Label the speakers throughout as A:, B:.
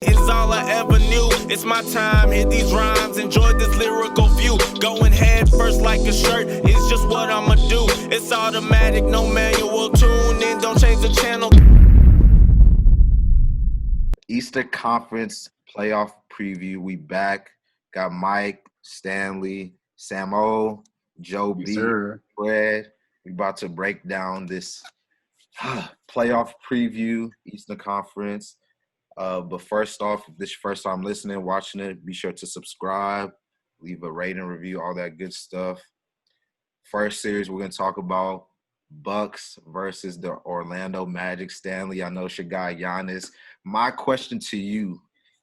A: Is all I ever knew. It's my time, hit these rhymes, enjoy this lyrical view. Going head first like a shirt, it's just what I'ma do. It's automatic, no manual. Tune in, don't change the channel.
B: Eastern Conference playoff preview. We back. Got Mike, Stanley, Samo, Joe B, Fred. We about to break down this playoff preview, Eastern Conference. But first off, if this is your first time listening, watching it, be sure to subscribe, leave a rating, review, all that good stuff. First series we're going to talk about Bucks versus the Orlando Magic. Stanley, I know it's your guy Giannis. My question to you,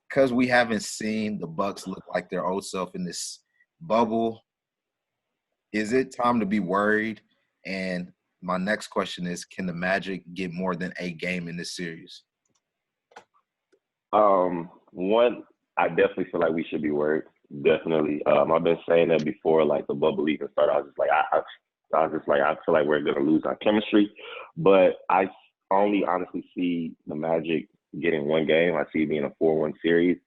B: because we haven't seen the Bucks look like their old self in this bubble, is it time to be worried? And my next question is, can the Magic get more than a game in this series?
C: One, I definitely feel like we should be worried. Definitely. I've been saying that before, like the bubble even started. I was just like, I feel like we're going to lose our chemistry. But I only honestly see the Magic getting one game. I see it being a 4-1 series.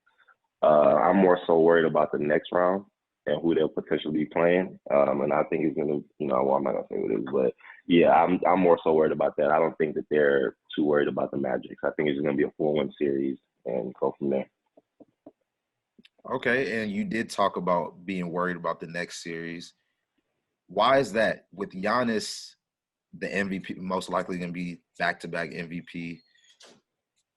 C: I'm more so worried about the next round and who they'll potentially be playing. And I think it's going to, well, I'm not going to say who it is, but yeah, I'm more so worried about that. I don't think that they're too worried about the Magic. I think it's going to be a 4-1 series and go from there.
B: Okay, and you did talk about being worried about the next series. Why is that? With Giannis, the MVP, most likely going to be back-to-back MVP,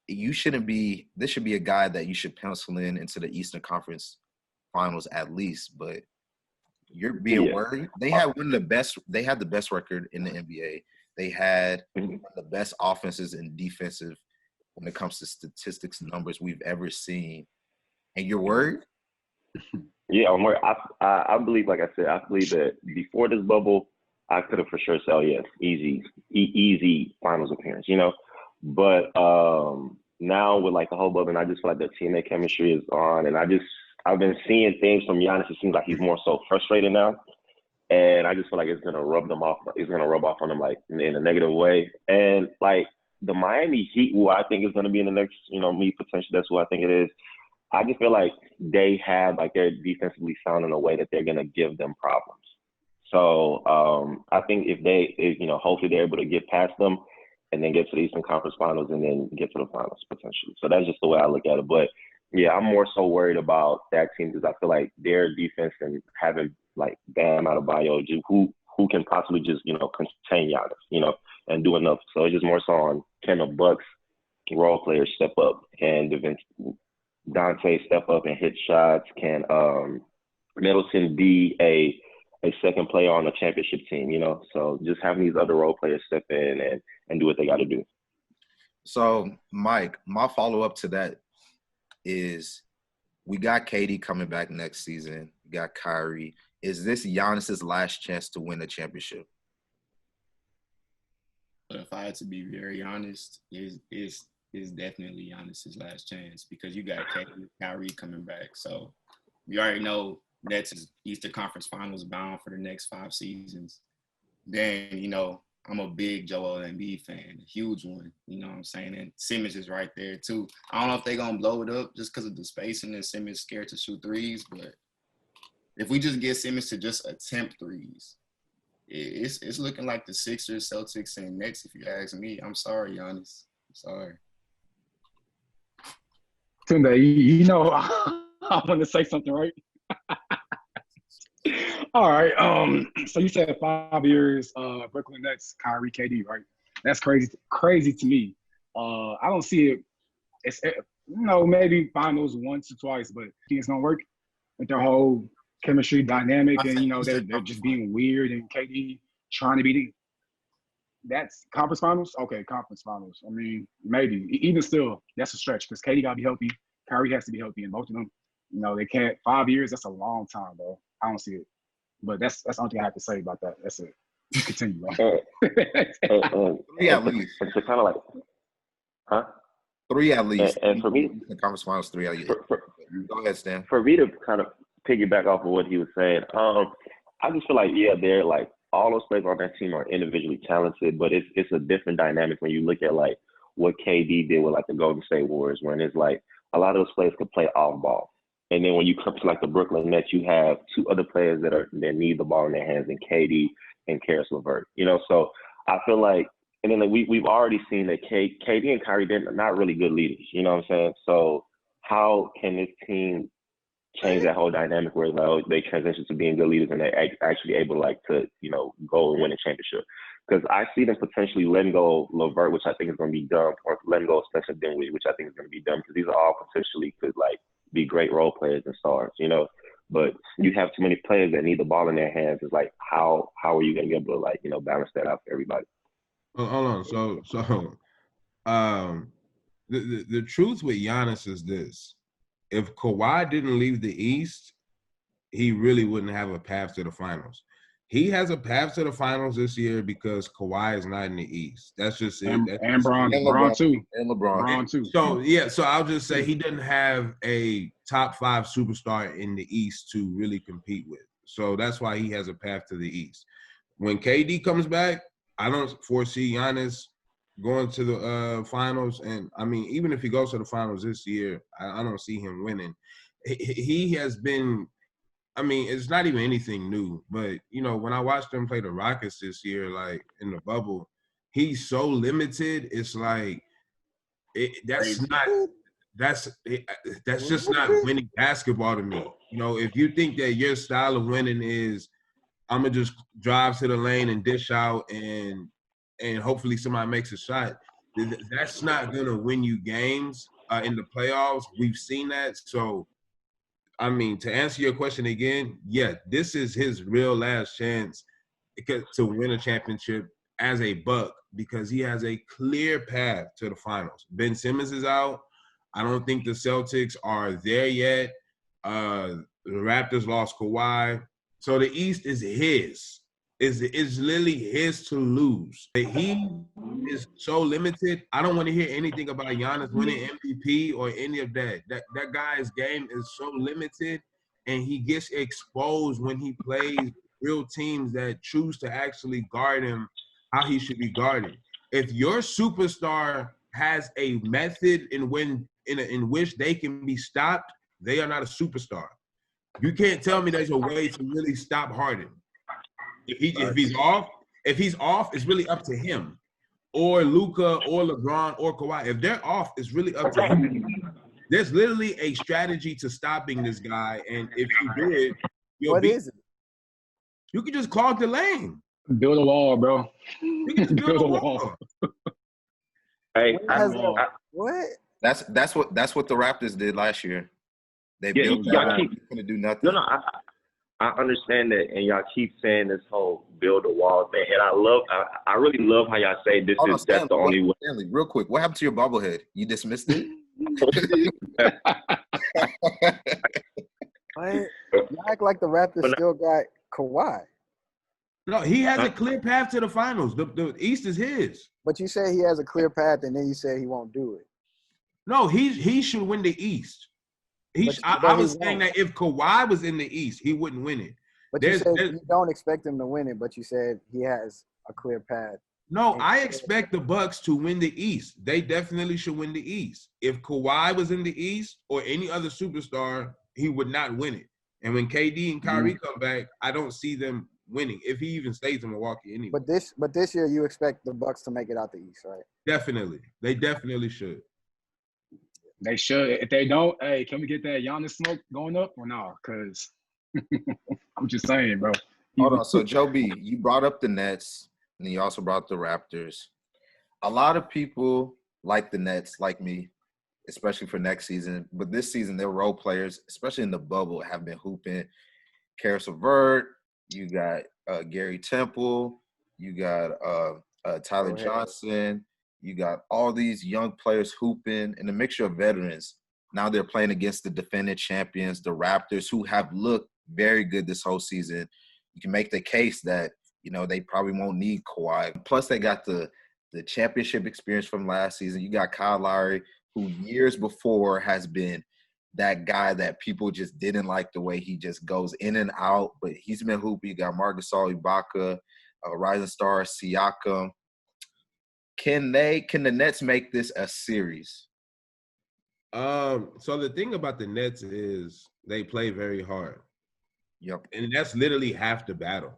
B: this should be a guy that you should pencil into the Eastern Conference Finals at least, but you're being worried. They had the best record in the NBA. They had one of the best offenses and defensive when it comes to statistics and numbers we've ever seen. And you're worried?
C: Yeah, I'm worried. I believe, like I said, I believe that before this bubble, I could have for sure said, yes, easy finals appearance, But now with like the whole bubble, and I just feel like the teammate chemistry is on, and I've been seeing things from Giannis. It seems like he's more so frustrated now, and I just feel like it's gonna rub off on him like in a negative way. And like the Miami Heat, who I think is gonna be in the next, me potentially, that's who I think it is. I just feel like they have like they're defensively sound in a way that they're gonna give them problems. So I think if hopefully they're able to get past them and then get to the Eastern Conference Finals and then get to the finals potentially. So that's just the way I look at it. But yeah, I'm more so worried about that team because I feel like their defense and having like Bam Adebayo, who can possibly just, contain Giannis, and do enough. So it's just more so on, can the Bucks role players step up? Can Dante step up and hit shots? Can Middleton be a second player on a championship team, So just having these other role players step in and do what they got to do.
B: So, Mike, my follow-up to that is we got KD coming back next season. We got Kyrie. Is this Giannis's last chance to win a championship?
D: But if I had to be very honest, is definitely Giannis's last chance because you got Kyrie coming back. So you already know that's his Eastern Conference Finals bound for the next 5 seasons. Then, I'm a big Joel Embiid fan, a huge one. You know what I'm saying? And Simmons is right there too. I don't know if they're going to blow it up just because of the spacing and Simmons scared to shoot threes. But if we just get Simmons to just attempt threes, it's looking like the Sixers, Celtics, and Nets, if you ask me. I'm sorry, Giannis. I'm sorry.
E: Tunde, I want to say something, right? All right. So you said 5 years, Brooklyn Nets, Kyrie, KD, right? That's crazy to me. I don't see it. It's maybe finals once or twice, but it's gonna work with their whole chemistry dynamic, and they're just being weird, and KD trying to be that's conference finals. Okay, conference finals. I mean, maybe even still, that's a stretch because KD gotta be healthy. Kyrie has to be healthy, and both of them. They can't. 5 years. That's a long time, bro. I don't see it. But that's the only thing I have to say about that. That's it. Continue, bro.
B: 3 at least.
C: It's kind of like, huh?
B: 3 at least.
C: And for me,
B: the conference finals 3 at least. Go ahead, Stan.
C: For me to kind of piggyback off of what he was saying, I just feel like they're like all those players on that team are individually talented, but it's a different dynamic when you look at like what KD did with like the Golden State Warriors, when it's like a lot of those players can play off ball. And then when you come to like the Brooklyn Nets, you have two other players that need the ball in their hands, and KD and Karis LeVert. So I feel like, and then we've already seen that KD and Kyrie, they're not really good leaders. You know what I'm saying? So how can this team change that whole dynamic where they transition to being good leaders and they're actually able to go and win a championship? Because I see them potentially letting go LeVert, which I think is going to be dumb, or letting go Spencer Dinwiddie, which I think is going to be dumb, because these are all potentially could be great role players and stars, But you have too many players that need the ball in their hands. It's like, how are you going to be able to balance that out for everybody?
F: Hold on. So the truth with Giannis is this: if Kawhi didn't leave the East, he really wouldn't have a path to the finals. He has a path to the finals this year because Kawhi is not in the East. That's just it.
E: And Bron too.
B: And LeBron
E: too.
F: So I'll just say he doesn't have a top 5 superstar in the East to really compete with. So that's why he has a path to the East. When KD comes back, I don't foresee Giannis going to the finals. And, I mean, even if he goes to the finals this year, I don't see him winning. He has been – I mean, it's not even anything new. But, when I watched him play the Rockets this year, in the bubble, he's so limited. It's like that's just not winning basketball to me. If you think that your style of winning is I'm gonna just drive to the lane and dish out and hopefully somebody makes a shot, that's not gonna win you games in the playoffs. We've seen that. So, I mean, to answer your question again, yeah, this is his real last chance to win a championship as a Buck, because he has a clear path to the finals. Ben Simmons is out. I don't think the Celtics are there yet. The Raptors lost Kawhi. So the East is his. It's literally his to lose. He is so limited. I don't want to hear anything about Giannis winning MVP or any of that. That guy's game is so limited, and he gets exposed when he plays real teams that choose to actually guard him how he should be guarded. If your superstar has a method in which they can be stopped, they are not a superstar. You can't tell me there's a way to really stop Harden. If he's off, it's really up to him, or Luka, or LeBron, or Kawhi. If they're off, it's really up to him. There's literally a strategy to stopping this guy, and if you did,
G: what is it?
F: You can just clog the lane.
E: Build a wall, bro.
F: You can just build a wall.
C: Hey,
G: what?
B: That's what the Raptors did last year. They built that. Couldn't do nothing.
C: No, I understand that, and y'all keep saying this whole build a wall thing, and I really love how y'all say that's the only way.
B: Stanley, real quick, what happened to your bobblehead? You dismissed it?
G: You act like the Raptors still got Kawhi.
F: No, he has a clear path to the finals. The East is his.
G: But you say he has a clear path, and then you say he won't do it.
F: No, he should win the East. I was saying that if Kawhi was in the East, he wouldn't win it.
G: But you said you don't expect him to win it, but you said he has a clear path.
F: No, I expect the Bucks to win the East. They definitely should win the East. If Kawhi was in the East or any other superstar, he would not win it. And when KD and Kyrie come back, I don't see them winning, if he even stays in Milwaukee anyway.
G: But this year you expect the Bucks to make it out the East, right?
F: Definitely. They definitely should.
E: They should. If they don't, hey, can we get that Giannis smoke going up or no? Because I'm just saying, bro.
B: Hold on. So, Joe B, you brought up the Nets, and then you also brought up the Raptors. A lot of people like the Nets, like me, especially for next season. But this season, their role players, especially in the bubble, have been hooping. Karis LeVert, you got Gary Temple, you got Tyler Johnson. You got all these young players hooping and a mixture of veterans. Now they're playing against the defending champions, the Raptors, who have looked very good this whole season. You can make the case that, they probably won't need Kawhi. Plus, they got the championship experience from last season. You got Kyle Lowry, who years before has been that guy that people just didn't like the way he just goes in and out. But he's been hooping. You got Marc Gasol, Ibaka, Rising Star, Siakam. Can the Nets make this a series?
F: So the thing about the Nets is they play very hard.
B: Yep.
F: And that's literally half the battle.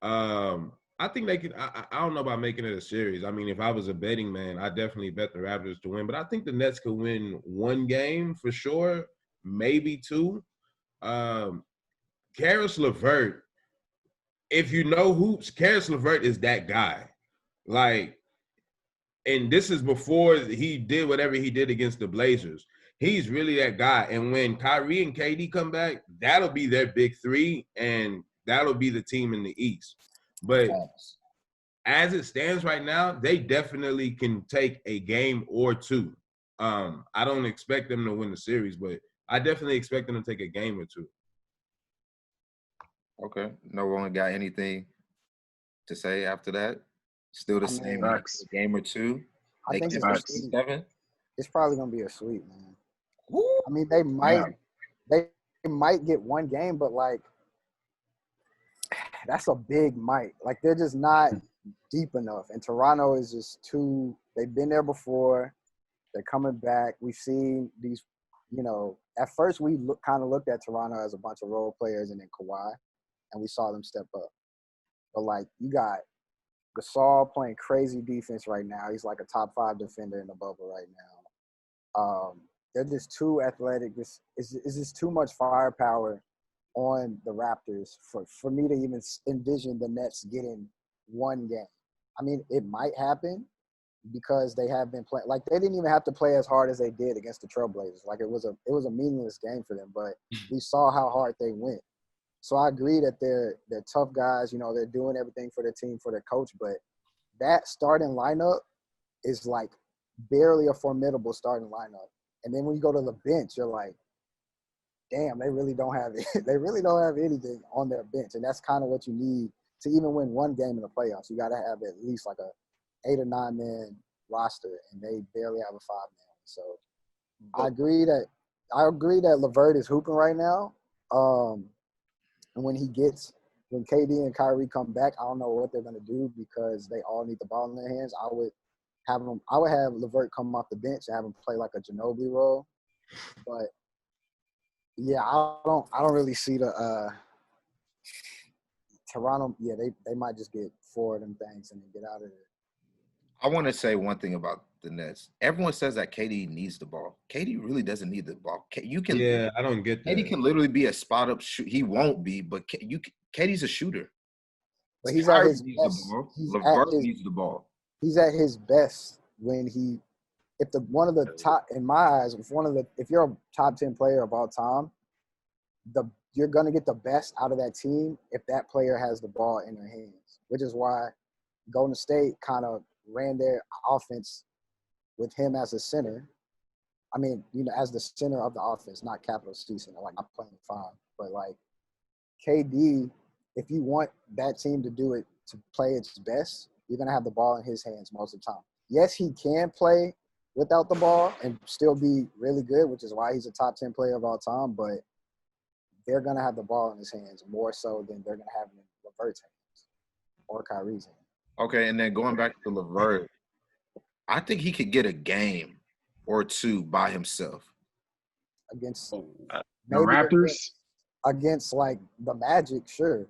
F: I think they can. I don't know about making it a series. I mean, if I was a betting man, I definitely bet the Raptors to win. But I think the Nets could win one game for sure, maybe two. Karis LeVert, if you know hoops, Karis LeVert is that guy. Like, and this is before he did whatever he did against the Blazers. He's really that guy. And when Kyrie and KD come back, that'll be their big three, and that'll be the team in the East. But as it stands right now, they definitely can take a game or two. I don't expect them to win the series, but I definitely expect them to take a game or two.
B: Okay. No one got anything to say after that? Still the same game or two?
G: I think it's probably going to be a sweep, man.
B: Woo!
G: I mean, they might get one game, but, like, that's a big might. Like, they're just not deep enough. And Toronto is just too – they've been there before. They're coming back. We've seen these – at first we kind of looked at Toronto as a bunch of role players and then Kawhi, and we saw them step up. But, like, you got Gasol playing crazy defense right now. He's like a top 5 defender in the bubble right now. They're just too athletic. It's just too much firepower on the Raptors for me to even envision the Nets getting one game. I mean, it might happen because they have been playing. Like, they didn't even have to play as hard as they did against the Trailblazers. Like, it was a meaningless game for them, but we saw how hard they went. So I agree that they're tough guys. They're doing everything for their team, for their coach, but that starting lineup is like barely a formidable starting lineup. And then when you go to the bench, you're like, damn, they really don't have it. They really don't have anything on their bench. And that's kind of what you need to even win one game in the playoffs. You got to have at least like a 8 or 9 man roster, and they barely have a 5 man. So I agree that LeVert is hooping right now. And when KD and Kyrie come back, I don't know what they're going to do because they all need the ball in their hands. I would have LeVert come off the bench and have him play like a Ginobili role. But yeah, I don't really see the Toronto. Yeah, they might just get 4 of them things and then get out of there.
B: I want to say one thing about the Nets. Everyone says that KD needs the ball. KD really doesn't need the ball.
F: Yeah, I don't get that.
B: KD can literally be a spot up shoot. He won't be, but KD's a shooter.
G: But he's at his best.
B: LeVert needs the ball.
G: He's at his best when one of the top, in my eyes, if you're a top 10 player of all time, you're gonna get the best out of that team if that player has the ball in their hands. Which is why Golden State kind of ran their offense with him as a center. I mean, as the center of the offense, not capital C center, like I'm playing 5. But like KD, if you want that team to do it, to play its best, you're going to have the ball in his hands most of the time. Yes, he can play without the ball and still be really good, which is why he's a top 10 player of all time, but they're going to have the ball in his hands more so than they're going to have it in LeVert's hands or Kyrie's hands.
B: Okay, and then going back to LeVert, I think he could get a game or two by himself.
G: Against
E: the Raptors?
G: Against, like, the Magic, sure,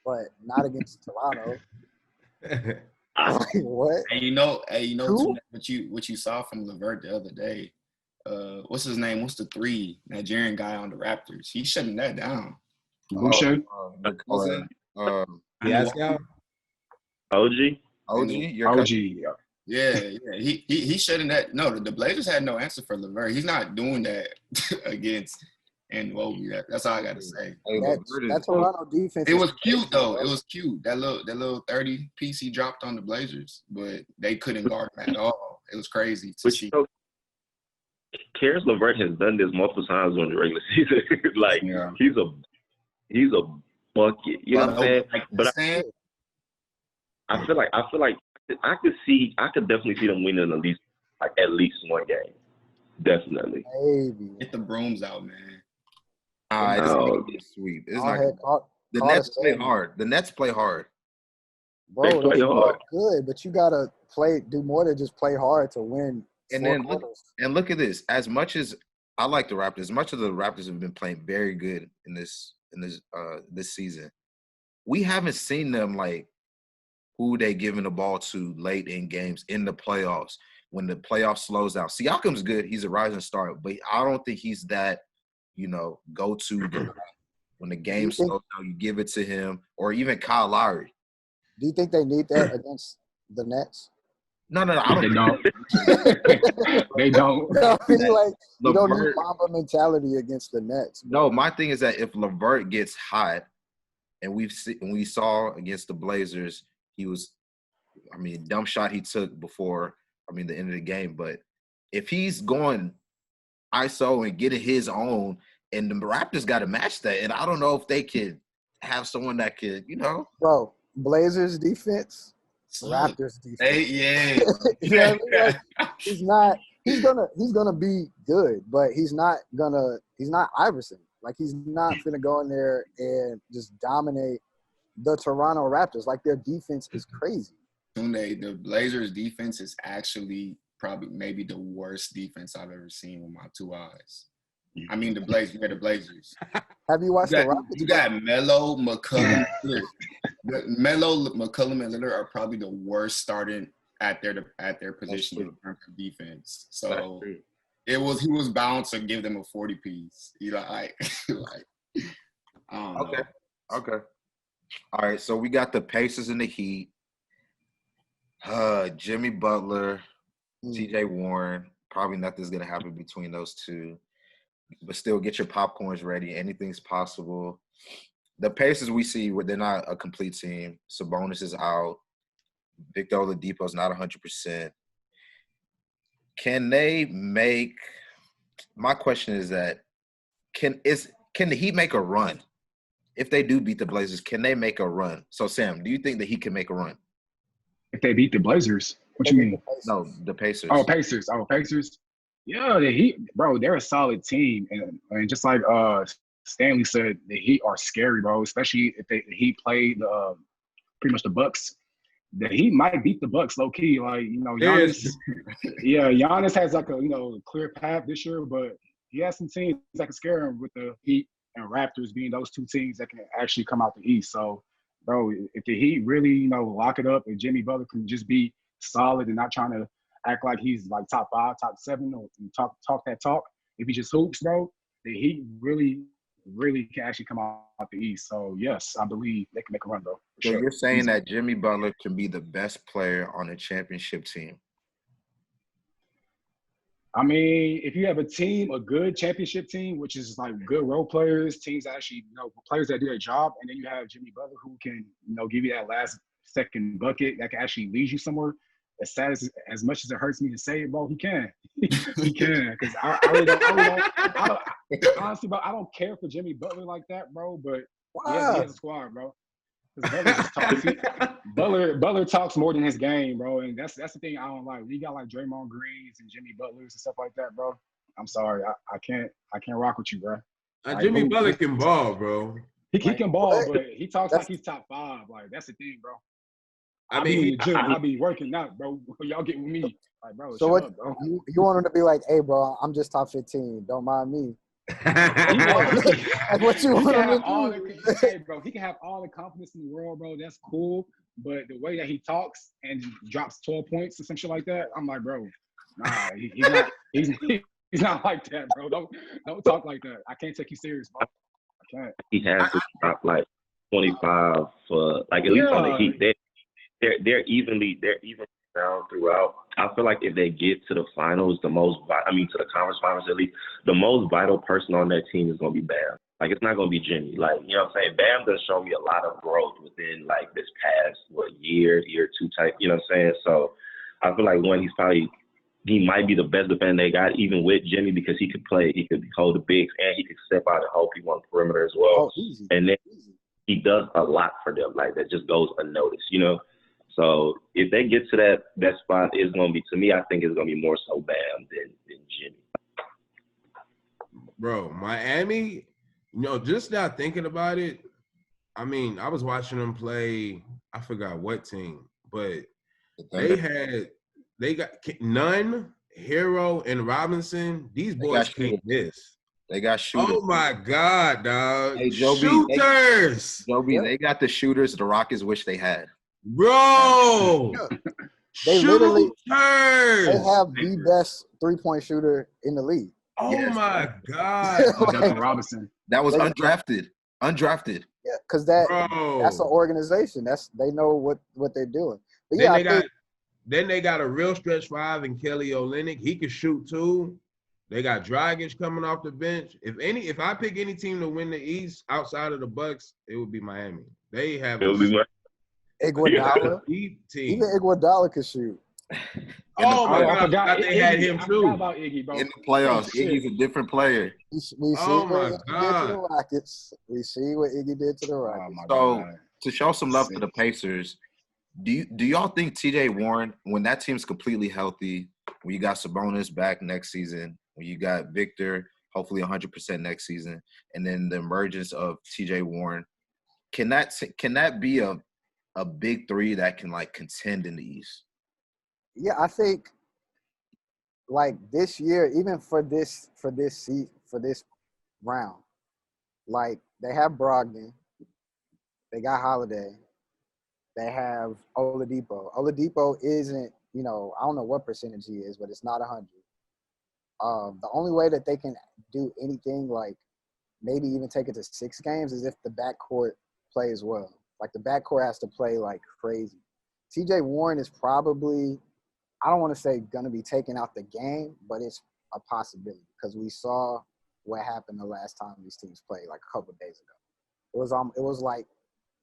G: but not against Toronto. Like, what?
D: And what you saw from LeVert the other day. What's his name? What's the 3 Nigerian guy on the Raptors? He's shutting that down.
E: Boucher?
C: OG,
E: your OG.
D: Yeah. He's shutting that. No, the Blazers had no answer for LeVert. He's not doing that against Anunoby. That's all I got to say.
G: That's Toronto defense.
D: It was cute though. It was cute. That little 30 piece he dropped on the Blazers, but they couldn't guard him at all. It was crazy to see.
C: Karis LeVert has done this multiple times during the regular season. Like he's a bucket. You know what I'm saying? But I feel like I could definitely see them winning at least one game. Definitely.
G: Maybe.
D: Get the brooms out, man.
B: It's gonna be a sweep. It's not. The Nets play hard. The Nets play hard.
G: Bro, they play hard. Good, but you gotta do more than just play hard to win
B: And then look at this. As much as I like the Raptors, as much as the Raptors have been playing very good in this season, we haven't seen them like who they giving the ball to late in games in the playoffs when the playoffs slows down. Siakam's good; he's a rising star, but I don't think he's that go to guy. When the game slows down, you give it to him, or even Kyle Lowry.
G: Do you think they need that against the Nets?
B: No, I don't.
E: They don't. They don't.
G: I mean, like, you don't need Mamba mentality against the Nets.
B: No, my thing is that if LeVert gets hot, and we saw against the Blazers, he was, dumb shot he took before, the end of the game. But if he's going ISO and getting his own, and the Raptors got to match that, and I don't know if they could have someone that could,
G: Bro, Blazers defense. Raptors defense.
D: Yeah.
G: You know what I mean? Like, he's gonna be good, but he's not Iverson. Like, he's not gonna go in there and just dominate the Toronto Raptors. Like, their defense is crazy.
D: Tunde, the Blazers defense is actually probably maybe the worst defense I've ever seen with my two eyes. I mean, the Blazers.
G: Have you watched the Raptors?
D: You got Melo, McCollum, Lillard. Melo, McCollum, and Lillard are probably the worst starting at their position in terms of defense. So he was bound to give them a 40-piece.
B: Okay. All right. So we got the Pacers and the Heat. Jimmy Butler, T.J. Warren. Probably nothing's gonna happen between those two. But still, get your popcorns ready. Anything's possible. The Pacers we see, they're not a complete team. Sabonis is out. Victor Oladipo's not 100%. Can they make – my question is that can the Heat make a run? If they do beat the Blazers, can they make a run? So, Sam, do you think the Heat can make a run?
E: If they beat the Blazers? What you mean?
B: No, the Pacers.
E: Oh, Pacers. Yeah, the Heat, bro, they're a solid team. And just like Stanley said, the Heat are scary, bro, especially if the Heat play pretty much the Bucks. The Heat might beat the Bucks low-key. Like, Giannis, Giannis has like a clear path this year, but he has some teams that can scare him with the Heat and Raptors being those two teams that can actually come out the East. So, bro, if the Heat really, lock it up and Jimmy Butler can just be solid and not trying to act like he's like top 5, top 7, or talk that talk. If he just hoops, bro, the Heat really can actually come out the East. So, yes, I believe they can make a run, bro.
B: So you're saying that Jimmy Butler can be the best player on a championship team?
E: I mean, if you have a good championship team, which is like good role players, teams that actually, players that do their job, and then you have Jimmy Butler who can, give you that last second bucket that can actually lead you somewhere. As sad as much as it hurts me to say it, bro, he can. He can. Because I really don't honestly, bro, I don't care for Jimmy Butler like that, bro. But he has a squad, bro. Butler talks more than his game, bro. And that's the thing I don't like. We got like Draymond Greens and Jimmy Butlers and stuff like that, bro. I'm sorry. I can't rock with you, bro.
F: Jimmy Butler can ball, bro.
E: He can ball, but he talks like he's top 5. Like, that's the thing, bro. I mean, I'll be working out, bro. Y'all get with me. Like, bro,
G: so what, up, bro. You want him to be like, hey, bro, I'm just top 15. Don't mind me. Like, what you want him to do?
E: Hey, bro, he can have all the confidence in the world, bro. That's cool. But the way that he talks and drops 12 points or some shit like that, I'm like, bro, nah, he's not like that, bro. Don't talk like that. I can't take you serious, bro. I can't.
C: He has to drop like 25 for like at least on the Heat. They're evenly down throughout. I feel like if they get to the finals, to the conference finals at least, the most vital person on that team is gonna be Bam. Like, it's not gonna be Jimmy. Like, you know what I'm saying? Bam does show me a lot of growth within like this past year 2 type. You know what I'm saying? So I feel like he might be the best defender they got, even with Jimmy, because he could hold the bigs and he could step out and hold people on the perimeter as well. And then he does a lot for them. Like, that just goes unnoticed, So if they get to that spot, it's gonna be, to me, I think it's gonna be more so Bam than Jimmy.
F: Bro, Miami, just now thinking about it, I mean, I was watching them play, I forgot what team, but they got Nunn, Hero and Robinson, these boys can't miss.
B: They got shooters.
F: Oh my God, dog!
B: Hey, Joe B,
F: shooters.
B: they got the shooters the Rockets wish they had.
F: Bro,
G: They
F: shooters.
G: they have the best 3-point shooter in the league.
F: Oh my God,
E: Duncan Robinson.
B: That was undrafted.
G: Yeah, because that's an organization. They know what they're doing. But yeah,
F: then they got a real stretch five in Kelly Olynyk. He can shoot too. They got Dragic coming off the bench. If I pick any team to win the East outside of the Bucks, it would be Miami. They have
G: Iguodala.
F: Deep team.
G: Even Iguodala can shoot.
F: Oh my God! I forgot they had him too.
E: About Iggy, bro.
B: In the playoffs, Iggy's a different player.
G: We see
F: Oh my
G: what Iggy
F: God.
G: did to the Rockets. We see what Iggy did to the Rockets.
B: So to show some love to the Pacers, do y'all think TJ Warren, when that team's completely healthy, when you got Sabonis back next season, when you got Victor hopefully 100% next season, and then the emergence of TJ Warren, can that be a big three that can like contend in the East?
G: Yeah, I think like this year, even for this round, like they have Brogdon, they got Holiday, they have Oladipo. Oladipo isn't, I don't know what percentage he is, but it's not 100. The only way that they can do anything, like maybe even take it to 6 games, is if the backcourt plays well. Like the backcourt has to play like crazy. TJ Warren is probably, I don't want to say going to be taken out the game, but it's a possibility because we saw what happened the last time these teams played like a couple of days ago. It was like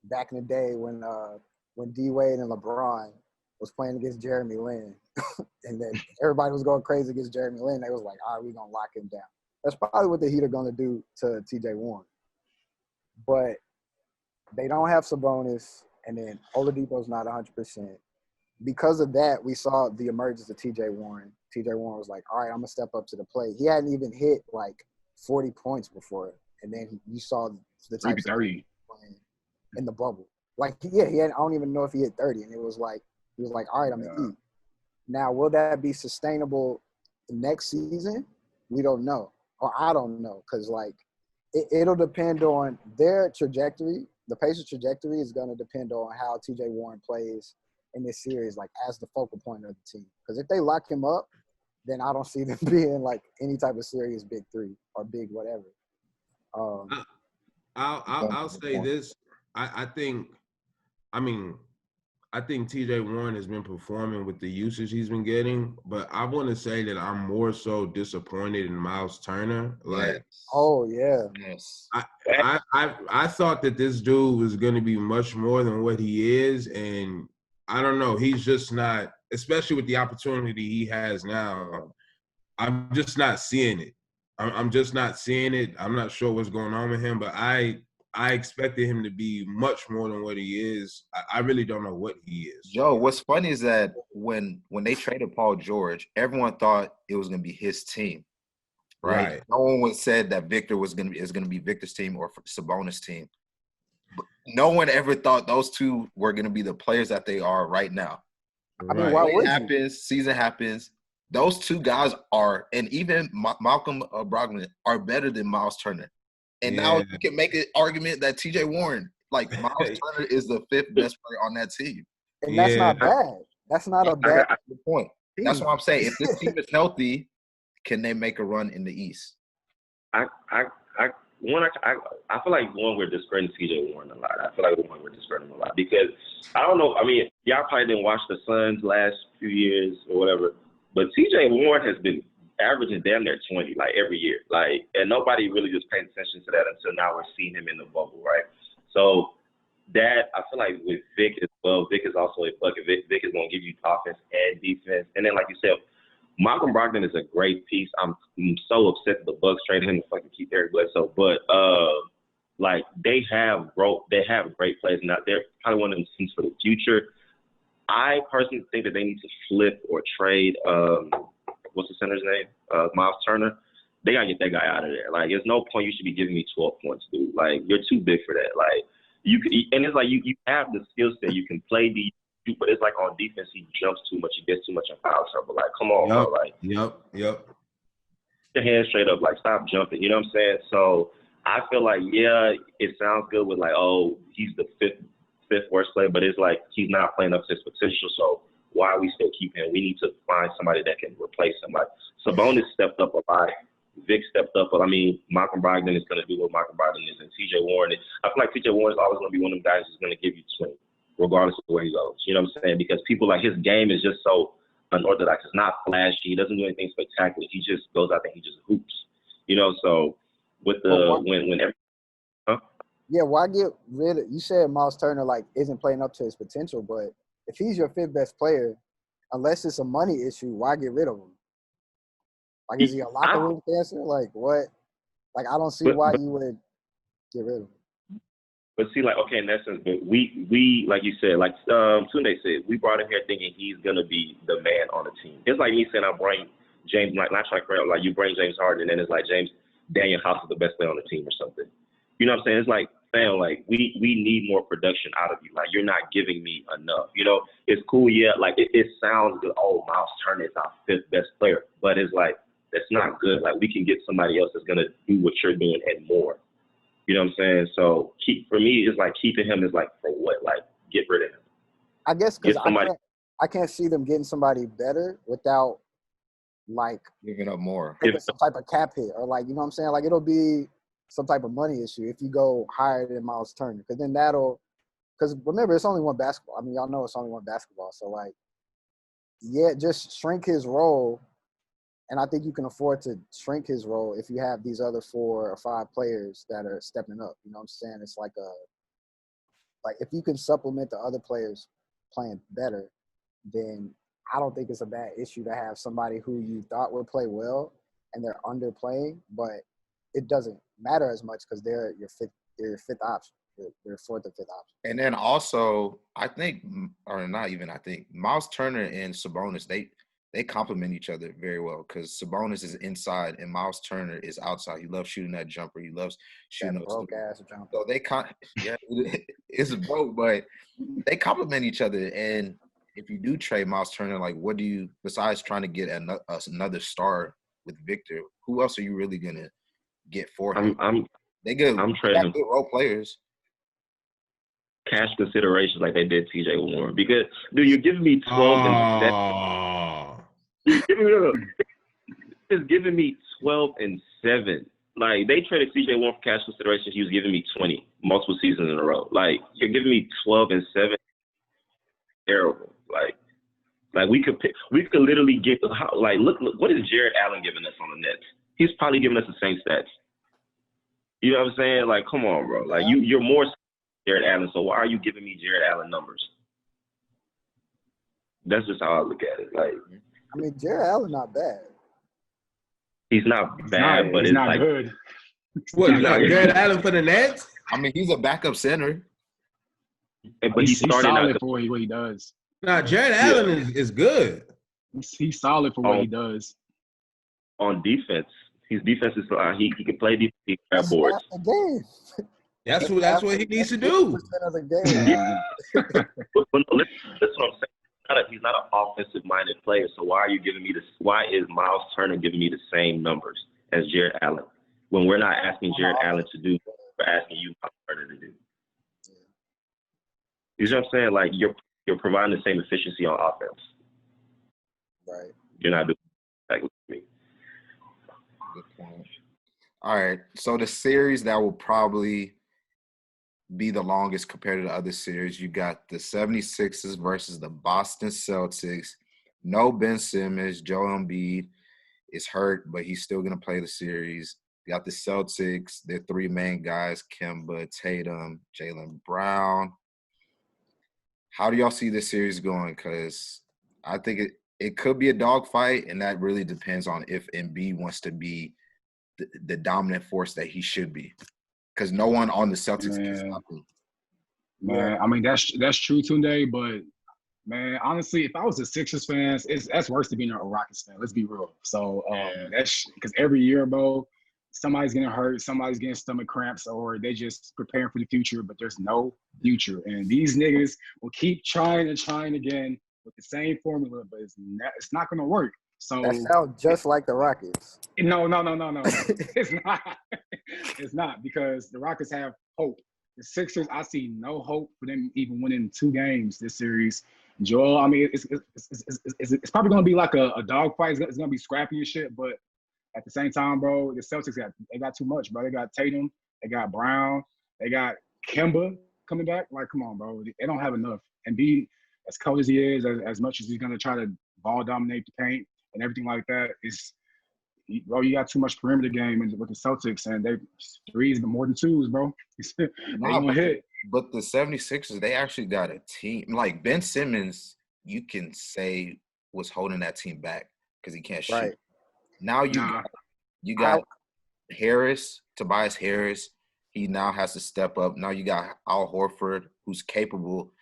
G: back in the day when D Wade and LeBron was playing against Jeremy Lin, and then everybody was going crazy against Jeremy Lin. They was like, all right, we're going to lock him down. That's probably what the Heat are going to do to TJ Warren. But they don't have Sabonis, and then Oladipo's not 100%. Because of that, we saw the emergence of TJ Warren. TJ Warren was like, all right, I'm going to step up to the plate. He hadn't even hit like 40 points before, and then you saw the type of
E: 30
G: in the bubble. Like, he had, I don't even know if he hit 30, and it was like, he was like, all right, I'm going to eat. Now, will that be sustainable next season? We don't know, or I don't know, because like it'll depend on their trajectory. The Pacers' trajectory is going to depend on how TJ Warren plays in this series, like as the focal point of the team. Because if they lock him up, then I don't see them being like any type of serious big three or big whatever.
F: I'll say this. I think TJ Warren has been performing with the usage he's been getting, but I want to say that I'm more so disappointed in Miles Turner. Like,
B: Yes.
F: I thought that this dude was going to be much more than what he is, and I don't know. He's just not, especially with the opportunity he has now. I'm just not seeing it. I'm just not seeing it. I'm not sure what's going on with him, but I expected him to be much more than what he is. I really don't know what he is.
B: Joe, what's funny is that when they traded Paul George, everyone thought it was going to be his team, right? No one said that Victor is going to be Victor's team or Sabonis' team. But no one ever thought those two were going to be the players that they are right now.
G: I mean, why would
B: season happens. Those two guys are, and even Malcolm Brogdon are better than Miles Turner. And now you can make an argument that TJ Warren, like Miles Turner, is the 5th best player on that team.
G: And that's not bad. That's not a bad
B: point. That's what I'm saying. If this team is healthy, can they make a run in the East?
C: I feel like we're discrediting TJ Warren a lot. Because I don't know. I mean, y'all probably didn't watch the Suns last few years or whatever, but TJ Warren has been averaging damn near 20 like every year, like, and nobody really just paid attention to that until now we're seeing him in the bubble, right? So that I feel like with Vic as well, Vic is also a bucket. Vic is going to give you offense and defense, and then like you said, Malcolm Brogdon is a great piece. I'm so upset that the Bucks traded him to fucking keep Eric Bledsoe, but like they have great players now. They're probably one of them teams for the future. I personally think that they need to flip or trade. What's the center's name? Miles Turner. They gotta get that guy out of there. Like, there's no point you should be giving me 12 points, dude. Like, you're too big for that. Like, and it's like you have the skill set. You can play D, but it's like on defense, he jumps too much. He gets too much in foul trouble. Like, come on, bro. Like,
F: Yep.
C: your hands straight up. Like, stop jumping. You know what I'm saying? So I feel like, yeah, it sounds good with like, oh, he's the fifth worst player, but it's like he's not playing up to his potential. So why are we still keeping him? We need to find somebody that can replace him. Like, Sabonis stepped up a lot. Vic stepped up. But I mean, Malcolm Brogdon is going to do what Malcolm Brogdon is, and T.J. Warren. I feel like T.J. Warren is always going to be one of them guys who's going to give you 20, regardless of where he goes. You know what I'm saying? Because people like his game is just so unorthodox. It's not flashy. He doesn't do anything spectacular. He just goes out there and he just hoops. You know, so with the
G: Yeah, why get rid of? You said Miles Turner like isn't playing up to his potential, but if he's your fifth best player, unless it's a money issue, why get rid of him? Like, is he a locker room cancer? Like, what? Like, I don't see why you would get rid of him.
C: But see, like, okay, in that sense, but we like you said, like Tunde said, we brought him here thinking he's gonna be the man on the team. It's like me saying I bring James, like you bring James Harden, and then it's like Daniel House is the best player on the team or something. You know what I'm saying? It's like, fam, like we need more production out of you. Like, you're not giving me enough. You know, it's cool, yeah. Like it sounds good. Oh, Miles Turner is our fifth best player, but it's like that's not good. Like, we can get somebody else that's gonna do what you're doing and more. You know what I'm saying? So for me, it's like keeping him is like for what? Like, get rid of him.
G: I guess because I can't see them getting somebody better without like
B: giving up more.
G: Some type of cap hit or like, you know what I'm saying? Like, it'll be some type of money issue if you go higher than Miles Turner, because then because remember, it's only one basketball. I mean, y'all know it's only one basketball. So like, yeah, just shrink his role. And I think you can afford to shrink his role if you have these other 4 or 5 players that are stepping up. You know what I'm saying? It's like if you can supplement the other players playing better, then I don't think it's a bad issue to have somebody who you thought would play well and they're underplaying, but it doesn't matter as much because they're your fifth option. They're fourth or fifth option.
B: And then also, I think, Miles Turner and Sabonis, they complement each other very well because Sabonis is inside and Miles Turner is outside. He loves shooting that jumper. He loves shooting those
G: broke ass jumper.
B: So it's a broke, but they complement each other. And if you do trade Miles Turner, like, what do you, besides trying to get another star with Victor, who else are you really gonna get for him? I'm trading good role players.
C: Cash considerations like they did T.J. Warren, because dude, you're giving me 12 and 7. It's giving me 12 and 7. Like, they traded T.J. Warren for cash considerations. He was giving me 20 multiple seasons in a row. Like, you're giving me 12 and 7. Terrible. Like we could literally get look what is Jared Allen giving us on the Nets? He's probably giving us the same stats. You know what I'm saying? Like, come on, bro. Like, you're more Jared Allen, so why are you giving me Jared Allen numbers? That's just how I look at it. Like,
G: I mean, Jared Allen not bad.
C: He's not bad, but
E: it's not like, good.
F: What, Jared Allen for the Nets?
B: I mean, he's a backup center.
C: But he's
E: solid for what he does.
F: Nah, Jared Allen is good.
E: He's solid for what he does.
C: On defense, his defense is he can play defense. He can grab boards.
F: That's what he needs to do.
G: Of the game.
C: But no, listen what I'm saying. He's not an offensive-minded player. So why are you giving me this? Why is Miles Turner giving me the same numbers as Jared Allen when we're not asking Jared Allen to do? We're asking you Miles Turner to do. You know what I'm saying? Like, you're providing the same efficiency on offense.
G: Right.
C: You're not doing that with me.
B: Good point. All right. So the series that will probably be the longest compared to the other series, you got the 76ers versus the Boston Celtics. No Ben Simmons. Joel Embiid is hurt, but he's still going to play the series. You got the Celtics, their 3 main guys, Kemba, Tatum, Jaylen Brown. How do y'all see this series going? Because I think it could be a dogfight, and that really depends on if Embiid wants to be the dominant force that he should be. Because no one on the Celtics can stop him.
E: Man, I mean, that's true, Tunde, but, man, honestly, if I was a Sixers fan, that's worse than being a Rockets fan. Let's be real. So that's because every year, bro, somebody's getting hurt, somebody's getting stomach cramps, or they just preparing for the future, but there's no future. And these niggas will keep trying and trying again with the same formula, but it's not going to work. So
G: that sounds just like the Rockets.
E: No. It's not. It's not, because the Rockets have hope. The Sixers, I see no hope for them even winning 2 games this series. Joel, I mean, it's probably going to be like a dogfight. It's going to be scrappy and shit, but at the same time, bro, the Celtics got too much, bro. They got Tatum, they got Brown, they got Kemba coming back. Like, come on, bro. They don't have enough. And B, as cold as he is, as much as he's going to try to ball dominate the paint and everything like that, bro, you got too much perimeter game with the Celtics, and they threes but more than twos, bro. They gonna hit.
B: But the 76ers, they actually got a team. Like Ben Simmons, you can say was holding that team back because he can't shoot.
G: Right.
B: Now you got Harris, Tobias Harris. He now has to step up. Now you got Al Horford, who's capable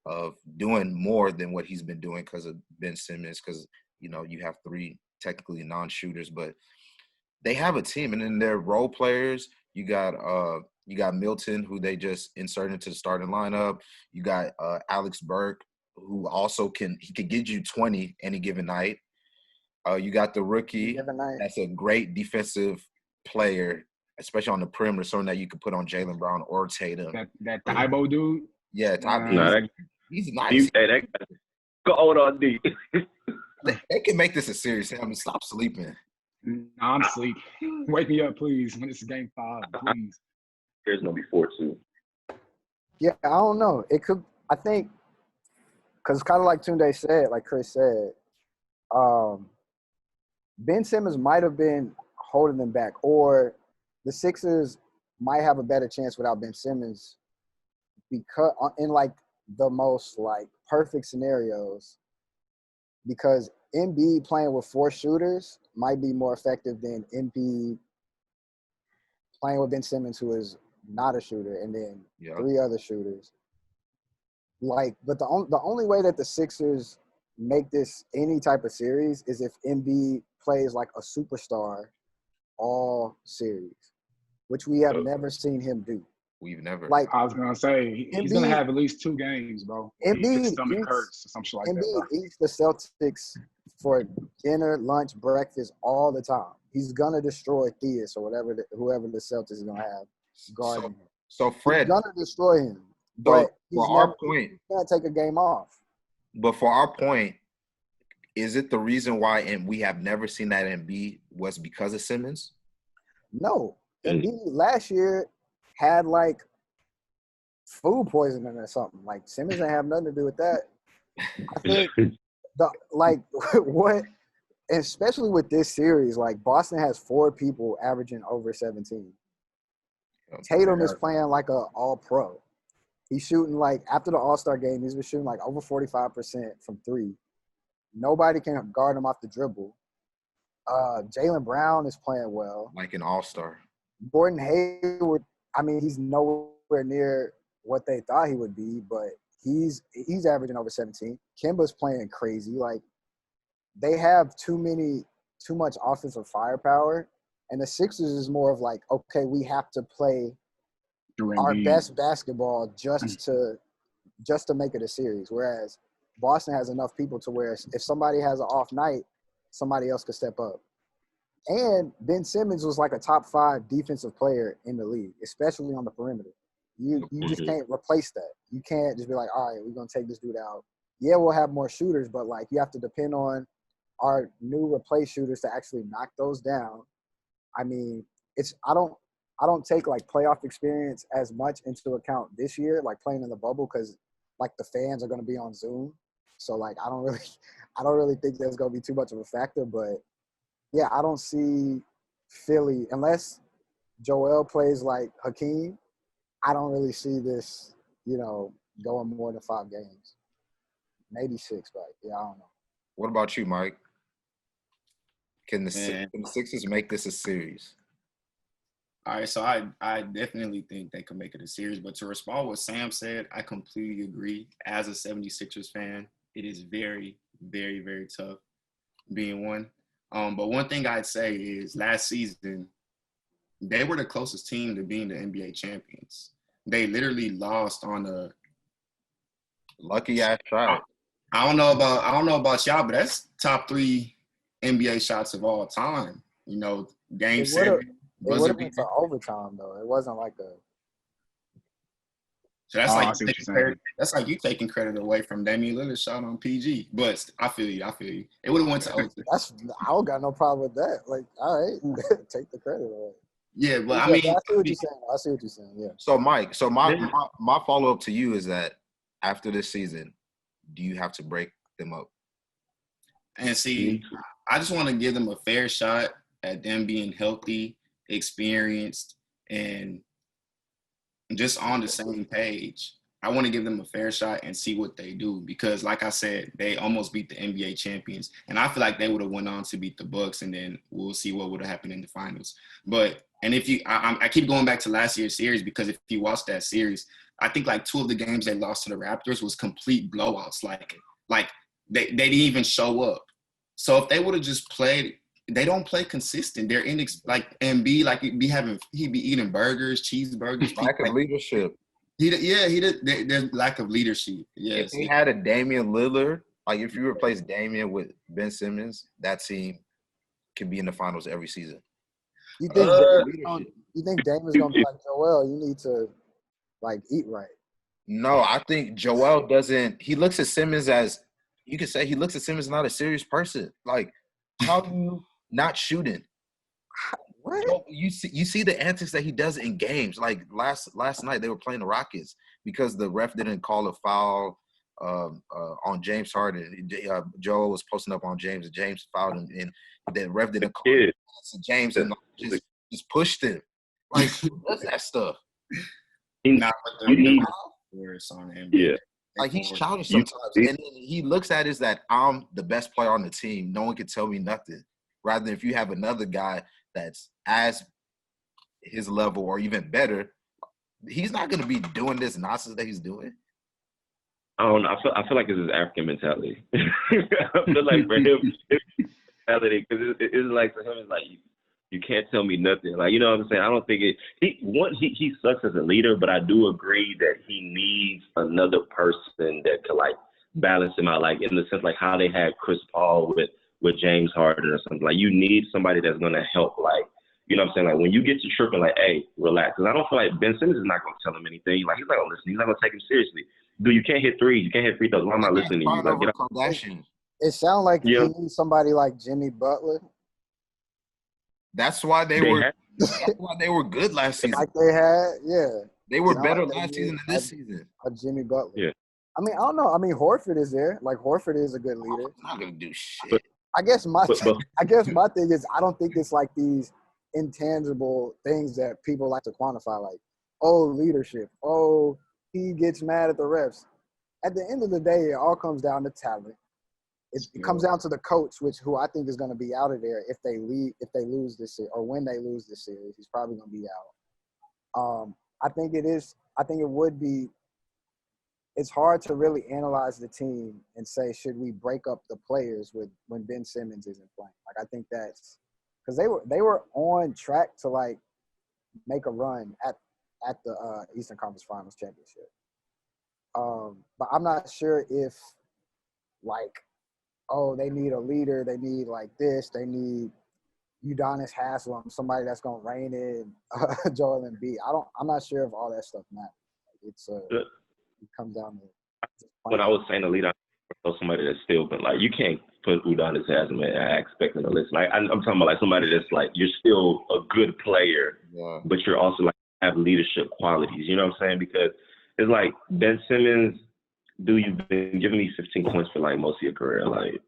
B: of doing more than what he's been doing because of Ben Simmons, because, you have 3 technically non-shooters, but they have a team. And then their role players, you got Milton, who they just inserted into the starting lineup. You got Alex Burke, who also can get you 20 any given night. You got the rookie. That's a great defensive player, especially on the perimeter, something that you could put on Jaylen Brown or Tatum.
E: That Thibault dude?
B: Yeah, Thibault. He's nice.
C: Go on D.
B: They can make this a series. I mean, stop sleeping.
E: Nah, I'm asleep. Wake me up, please, when it's game 5, please.
C: There's gonna be 4-2.
G: Yeah, I don't know. It could. I think because kind of like Tunde said, like Chris said, Ben Simmons might have been holding them back, or the Sixers might have a better chance without Ben Simmons, because in like the most like perfect scenarios, because Embiid playing with 4 shooters might be more effective than Embiid playing with Ben Simmons, who is not a shooter, and then 3 other shooters. Like, but the only way that the Sixers make this any type of series is if Embiid plays like a superstar all series, which we have never seen him do.
B: We've never.
E: Like I was gonna say, he's gonna have at least 2 games, bro. His stomach hurts or some shit like that.
G: Embiid eats the Celtics for dinner, lunch, breakfast all the time. He's gonna destroy Theus or whoever the Celtics is gonna have guarding him.
B: So Fred,
G: he's gonna destroy him. But he's gonna take a game off.
B: But for our point, is it the reason why we have never seen that Embiid was because of Simmons? No.
G: Embiid last year had like food poisoning or something. Like Simmons didn't have nothing to do with that. I think what, especially with this series, like Boston has 4 people averaging over 17. Tatum is playing like a all-pro. He's shooting like after the All-Star game, he's been shooting like over 45% from 3. Nobody can guard him off the dribble. Jaylen Brown is playing well.
B: Like an all-star.
G: Gordon Hayward, I mean, he's nowhere near what they thought he would be, but he's averaging over 17. Kemba's playing crazy. Like, they have too much offensive firepower, and the Sixers is more of like, okay, we have to play our best basketball just to make it a series. Whereas Boston has enough people to where if somebody has an off night, somebody else could step up. And Ben Simmons was like a top 5 defensive player in the league, especially on the perimeter. You just can't replace that. You can't just be like, all right, we're going to take this dude out. Yeah, we'll have more shooters, but like you have to depend on new replace shooters to actually knock those down. I mean, I don't take like playoff experience as much into account this year, like playing in the bubble, because like the fans are going to be on Zoom. So like I don't really think there's going to be too much of a factor. But yeah, I don't see Philly unless Joel plays like Hakeem. I don't really see this, going more than 5 games, maybe 6. But yeah, I don't know.
B: What about you, Mike? Can the Sixers make this a series?
D: All right, so I definitely think they can make it a series. But to respond to what Sam said, I completely agree. As a 76ers fan, it is very, very, very tough being one. But one thing I'd say is last season, they were the closest team to being the NBA champions. They literally lost on a
B: lucky ass shot.
D: I don't know about y'all, but that's top 3 NBA shots of all time. You know, Game 7.
G: It would have been to overtime though. It wasn't like a.
D: So that's like you taking credit away from Damian Lillard's shot on PG. But I feel you. It would have went to overtime.
G: I don't got no problem with that. Like, all right, take the credit away.
D: Yeah, but
G: I
D: mean,
G: I see what you're saying. Yeah.
B: So Mike, my follow up to you is that after this season, do you have to break them up?
D: And see, I just want to give them a fair shot at them being healthy, experienced, and just on the same page. I want to give them a fair shot and see what they do because, like I said, they almost beat the NBA champions, and I feel like they would have went on to beat the Bucks, and then we'll see what would have happened in the finals. And if you, I keep going back to last year's series because if you watch that series, I think like 2 of the games they lost to the Raptors was complete blowouts. Like they didn't even show up. So if they would have just played. They don't play consistent. They're like Embiid, like he'd be eating burgers, cheeseburgers.
B: Lack of leadership.
D: There's lack of leadership. Yes.
B: If he had a Damian Lillard, like if you replace Damian with Ben Simmons, that team can be in the finals every season.
G: You think Damian's gonna be like Joel? You need to like eat right.
B: No, I think Joel doesn't. He looks at Simmons as you could say he looks at Simmons not a serious person. Like how do you not shooting?
G: What?
B: You see the antics that he does in games. Like last night they were playing the Rockets because the ref didn't call a foul on James Harden. Joel was posting up on James and James fouled him and the ref didn't call it to James and just pushed him. Like who does that stuff? Like he's childish sometimes. And then he looks at it as that I'm the best player on the team. No one can tell me nothing. Rather than if you have another guy that's as his level or even better, he's not going to be doing this nonsense that he's doing.
C: I don't know. I feel like it's his African mentality. I feel like for him, it's mentality because it's like for him, it's like you can't tell me nothing. Like you know what I'm saying? I don't think he sucks as a leader, but I do agree that he needs another person that could like balance him out. Like in the sense like how they had Chris Paul with James Harden or something. Like you need somebody that's gonna help. Like you know what I'm saying? Like when you get to tripping, like hey, relax. Because I don't feel like Ben Simmons is not gonna tell him anything. Like he's not gonna listen. He's not gonna take him seriously. Dude, you can't hit threes. You can't hit free throws. Why am I listening to you? Like, get up.
G: It sounds like he needs somebody like Jimmy Butler.
B: That's why they were good last season.
G: Like they had, yeah.
B: They were better last season than this season.
G: A Jimmy Butler.
C: Yeah.
G: I mean, I don't know. I mean, Horford is there. Like Horford is a good leader.
B: I'm not gonna do shit.
G: I guess my thing is I don't think it's like these intangible things that people like to quantify, like, oh, leadership. Oh, he gets mad at the refs. At the end of the day, it all comes down to talent. It comes down to the coach, who I think is going to be out of there if they lose this series, or when they lose this series. He's probably going to be out. I think it would be. It's hard to really analyze the team and say, should we break up the players when Ben Simmons isn't playing? Like I think that's because they were on track to like make a run at the Eastern Conference Finals championship. But I'm not sure if like, oh, they need a leader. They need like this. They need Udonis Haslem, somebody that's gonna rein in Joel Embiid. I'm not sure if all that stuff matters. It comes down to.
C: When I was saying the leader, I somebody that's still been like you can't put Udonis Haslem and expecting to listen. Like I'm talking about like somebody that's like you're still a good player, but you're also like have leadership qualities. You know what I'm saying? Because it's like Ben Simmons. Dude, you've been giving me 15 points for like most of your career. Like,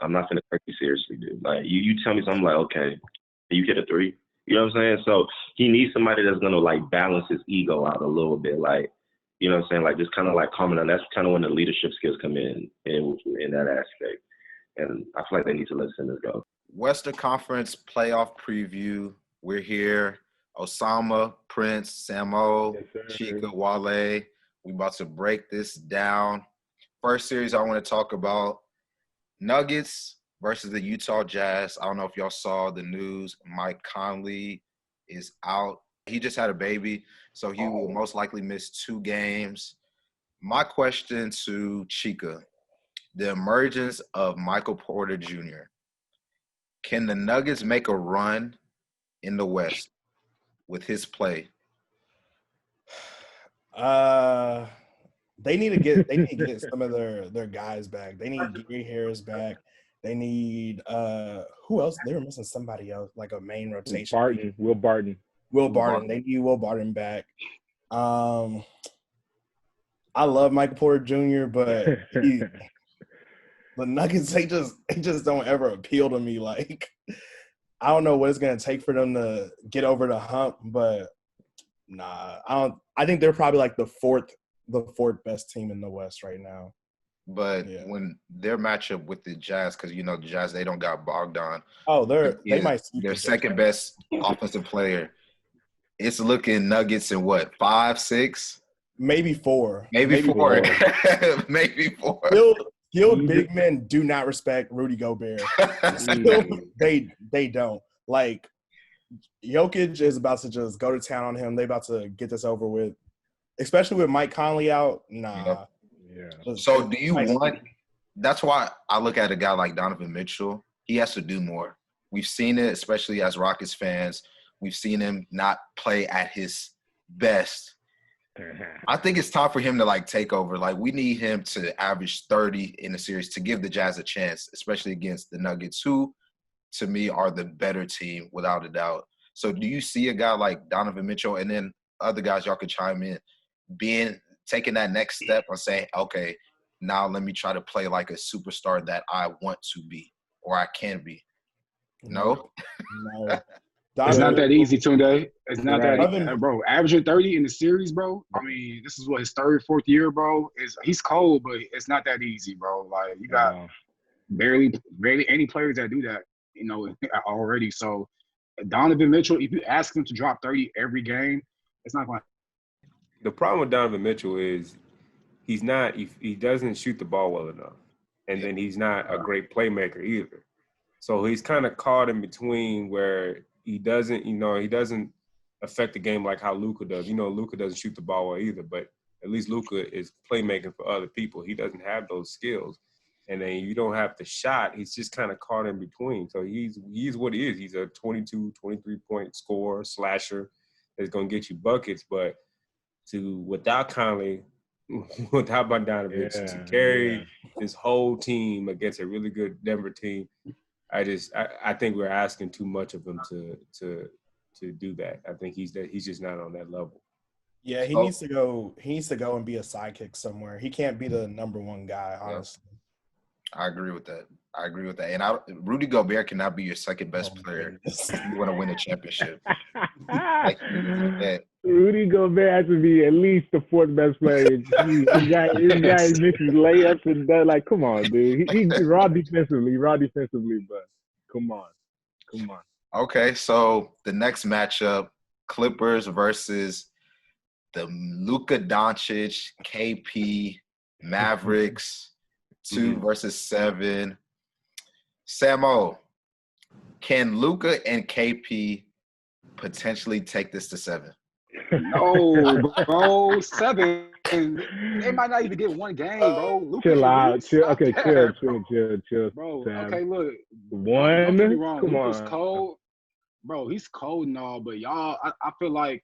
C: I'm not gonna take you seriously, dude. Like, you tell me something like, okay, you hit a three. You know what I'm saying? So he needs somebody that's gonna like balance his ego out a little bit. Like, you know what I'm saying? Like, just kind of like calming down. That's kind of when the leadership skills come in that aspect. And I feel like they need to let Simmons go.
B: Western Conference playoff preview. We're here. Osama, Prince, Samo, Chica, Wale. We about to break this down. First series I want to talk about, Nuggets versus the Utah Jazz. I don't know if y'all saw the news. Mike Conley is out. He just had a baby, so he will most likely miss 2 games. My question to Chica, the emergence of Michael Porter Jr. Can the Nuggets make a run in the West with his play?
H: They need to get some of their guys back. They need Gary Harris back. They need who else? They were missing somebody else, like a main rotation.
I: Will Barton.
H: They need Will Barton back. I love Michael Porter Jr., but the Nuggets, they just don't ever appeal to me. Like, I don't know what it's gonna take for them to get over the hump, but nah, I think they're probably like the fourth best team in the West right now.
B: But when their matchup with the Jazz, because the Jazz, they don't got Bogdan.
H: Oh, they might sweep
B: their second best offensive player. It's looking Nuggets in what, 5, 6? Maybe 4. Maybe 4. Maybe 4.
H: Skilled big men do not respect Rudy Gobert. They don't. Like, Jokic is about to just go to town on him. They about to get this over with. Especially with Mike Conley out. Nah.
B: Yeah. So do you want – that's why I look at a guy like Donovan Mitchell. He has to do more. We've seen it, especially as Rockets fans. We've seen him not play at his best. I think it's time for him to, like, take over. Like, we need him to average 30 in the series to give the Jazz a chance, especially against the Nuggets, who, to me, are the better team without a doubt. So do you see a guy like Donovan Mitchell, and then other guys y'all could chime in, taking that next step and saying, okay, now let me try to play like a superstar that I want to be or I can be? No?
E: It's not that easy, Tunde. It's not that easy, bro. Averaging 30 in the series, bro. I mean, this is what, his third, fourth year, bro. He's cold, but it's not that easy, bro. Like, you got barely any players that do that, already. So Donovan Mitchell, if you ask him to drop 30 every game, it's not going to.
I: The problem with Donovan Mitchell is he doesn't shoot the ball well enough. And then he's not a great playmaker either. So he's kind of caught in between where he doesn't affect the game like how Luka does. Luka doesn't shoot the ball well either, but at least Luka is playmaking for other people. He doesn't have those skills. And then you don't have the shot. He's just kind of caught in between. So he's what he is. He's a 22, 23-point scorer, slasher that's going to get you buckets. But without Conley, without Bogdanovich, to carry this whole team against a really good Denver team, I think we're asking too much of him to do that. I think he's just not on that level.
H: Yeah, he needs to go and be a sidekick somewhere. He can't be the number one guy, honestly.
B: I agree with that. And Rudy Gobert cannot be your second best player if you want to win a championship.
I: Rudy Gobert has to be at least the fourth best player. This guy misses layups and that. Like, come on, dude. He's raw defensively, but come on.
B: Okay, so the next matchup, Clippers versus the Luka Doncic, KP, Mavericks. 2 versus 7. Samo, can Luka and KP potentially take this to 7?
E: No, bro. 7. They might not even get one game, bro. Luka,
I: chill out. Chill.
E: Bro,
I: Sam.
E: okay, look.
I: One?
E: Don't get me wrong.
I: Come
E: Luka's
I: on.
E: cold. Bro, he's cold and all, but y'all, I feel like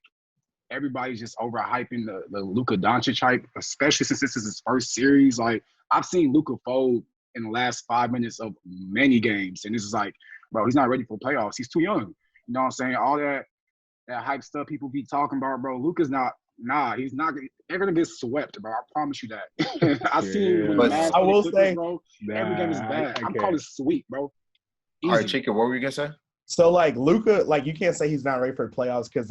E: everybody's just overhyping the Luka Doncic hype, especially since this is his first series. Like, I've seen Luka fold in the last 5 minutes of many games, and this is like, bro, he's not ready for playoffs. He's too young. You know what I'm saying? All that hype stuff people be talking about, bro. Luka's not. Nah, he's not. They're gonna get swept, bro. I promise you that. I seen when the Mavs
H: I will
E: Clippers,
H: say,
E: bro. Every game is bad. I'm calling sweep, bro. Easy.
B: All right, Chica, what were you gonna say?
H: So, like, Luka, like, you can't say he's not ready for the playoffs because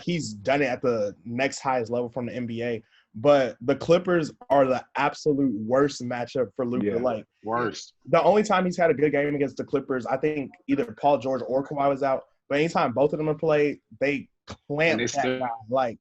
H: he's done it at the next highest level from the NBA. But the Clippers are the absolute worst matchup for Luka.
E: Yeah,
H: like,
E: worst.
H: The only time he's had a good game against the Clippers, I think either Paul George or Kawhi was out. But anytime both of them have played, they clamp that guy. Like,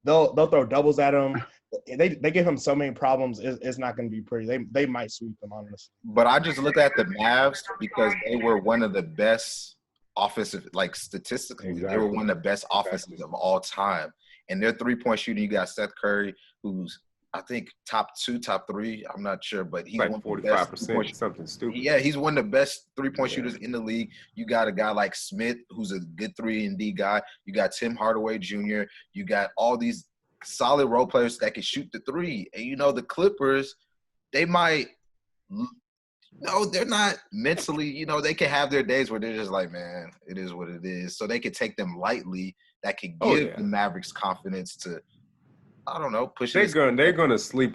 H: they'll throw doubles at him. They give him so many problems. It's not going to be pretty. They might sweep them, honestly.
B: But I just looked at the Mavs because they were one of the best offensive, like statistically, they were one of the best offenses of all time. And their 3-point shooting, you got Seth Curry, who's I think top 2, top 3. I'm not sure, but he's
I: like
B: one
I: 45%, something stupid.
B: Yeah, he's one of the best 3-point shooters in the league. You got a guy like Smith, who's a good 3-and-D guy. You got Tim Hardaway Jr. You got all these solid role players that can shoot the 3. And, you know, the Clippers, they might – no, they're not mentally – you know, they can have their days where they're just like, man, it is what it is. So they can take them lightly. That could give the Mavericks confidence to – I don't know. They're
I: going to sleepwalk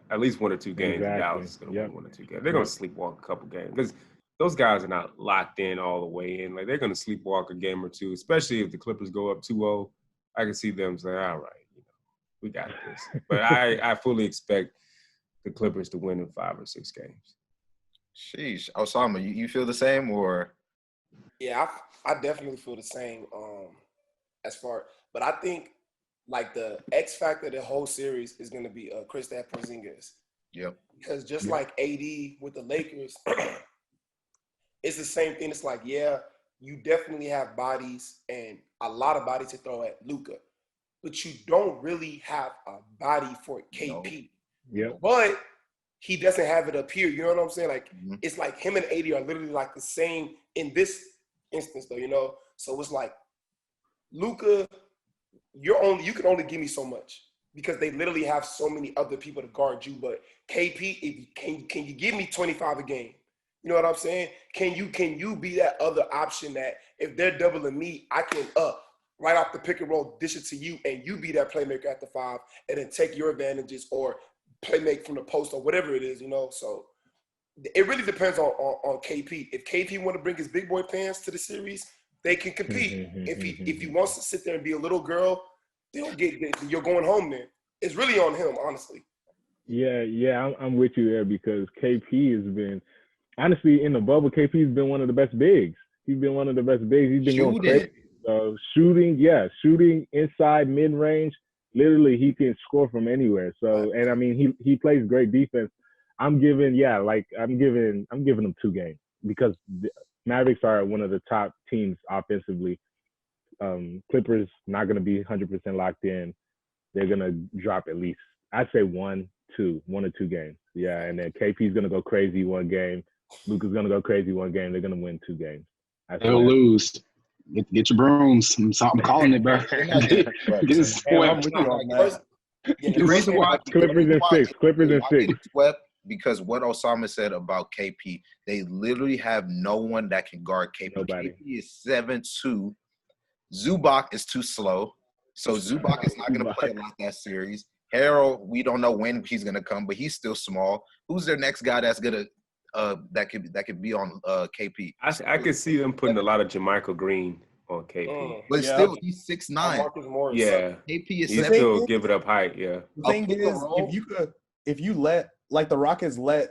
I: at least 1 or 2 games.
J: Exactly.
I: Dallas is going to win 1 or 2 games. They're going to sleepwalk a couple games because those guys are not locked in all the way in. Like they're going to sleepwalk a game or 2, especially if the Clippers go up 2-0. I can see them saying, "All right, you know, we got this." But I fully expect the Clippers to win in 5 or 6 games.
B: Sheesh, Osama, you feel the same or?
K: Yeah, I definitely feel the same. But I think. Like the X factor of the whole series is going to be Kristaps Porzingis.
B: Yep.
K: Because just like AD with the Lakers, it's the same thing. It's like, yeah, you definitely have bodies and a lot of bodies to throw at Luka, but you don't really have a body for KP.
J: Yeah.
K: But he doesn't have it up here. You know what I'm saying? Like it's like him and AD are literally like the same in this instance, though. You know, so it's like Luka. You can only give me so much because they literally have so many other people to guard you. But KP, can you give me 25 a game? You know what I'm saying? Can you be that other option that if they're doubling me, I can right off the pick and roll, dish it to you, and you be that playmaker at the 5, and then take your advantages or play make from the post or whatever it is, you know. So it really depends on KP. If KP want to bring his big boy pants to the series, they can compete. If he wants to sit there and be a little girl, you're going home then. It's really on him, honestly.
J: Yeah, I'm with you there because KP has been, honestly, in the bubble, KP's been one of the best bigs. He's been one of the best bigs. He's been going crazy. Shooting inside mid-range. Literally, he can score from anywhere. So, and I mean, he plays great defense. I'm giving him 2 games because the Mavericks are one of the top teams offensively. Clippers not going to be 100% locked in. They're going to drop at least, I'd say 1 or 2 games. Yeah, and then KP's going to go crazy 1 game. Luka's going to go crazy 1 game. They're going to win 2 games.
E: They'll lose. Get your brooms. I'm calling it, bro. Get swept.
B: The reason why
J: Clippers in 6.
B: Swept because what Osama said about KP, they literally have no one that can guard KP.
J: Nobody.
B: KP is 7'2". Zubac is too slow, so Zubac is not going to play a lot that series. Harrell, we don't know when he's going to come, but he's still small. Who's their next guy that's going to that could be on KP?
I: I could see them putting a lot of Jermichael Green on KP.
B: But still, he's 6'9".
I: Yeah,
B: KP is
I: 7'2". Still give it up height. Yeah.
H: The thing is, if you let like the Rockets let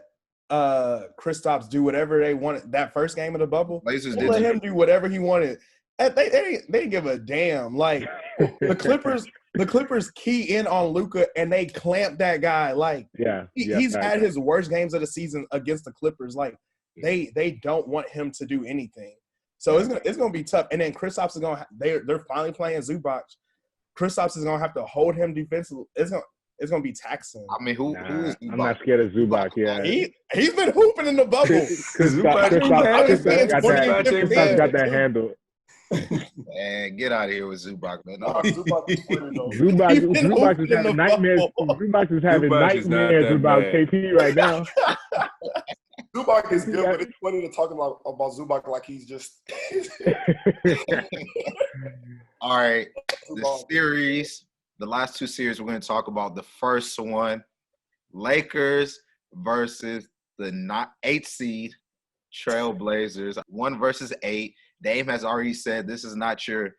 H: Kristaps do whatever they wanted that first game of the bubble, let him do whatever he wanted. They didn't give a damn. Like the Clippers key in on Luka and they clamp that guy. Like he's had his worst games of the season against the Clippers. Like they don't want him to do anything. So it's gonna be tough. And then Kristaps is they're finally playing Zubac. Kristaps is gonna have to hold him defensively. It's gonna be taxing.
B: I mean, who is Zubac?
J: I'm not scared of Zubac. Yeah,
H: he's been hooping in the bubble.
J: Kristaps got that handle.
B: Man, get out of here with Zubac, man.
J: Zubac is having nightmares. Zubac is having nightmares about KP right now.
K: Zubac is good, but it's funny to talk about Zubac like he's just.
B: All right, the series, the last 2 series we're going to talk about. The first one, Lakers versus the 8th seed Trailblazers. 1 versus 8. Dame has already said this is not your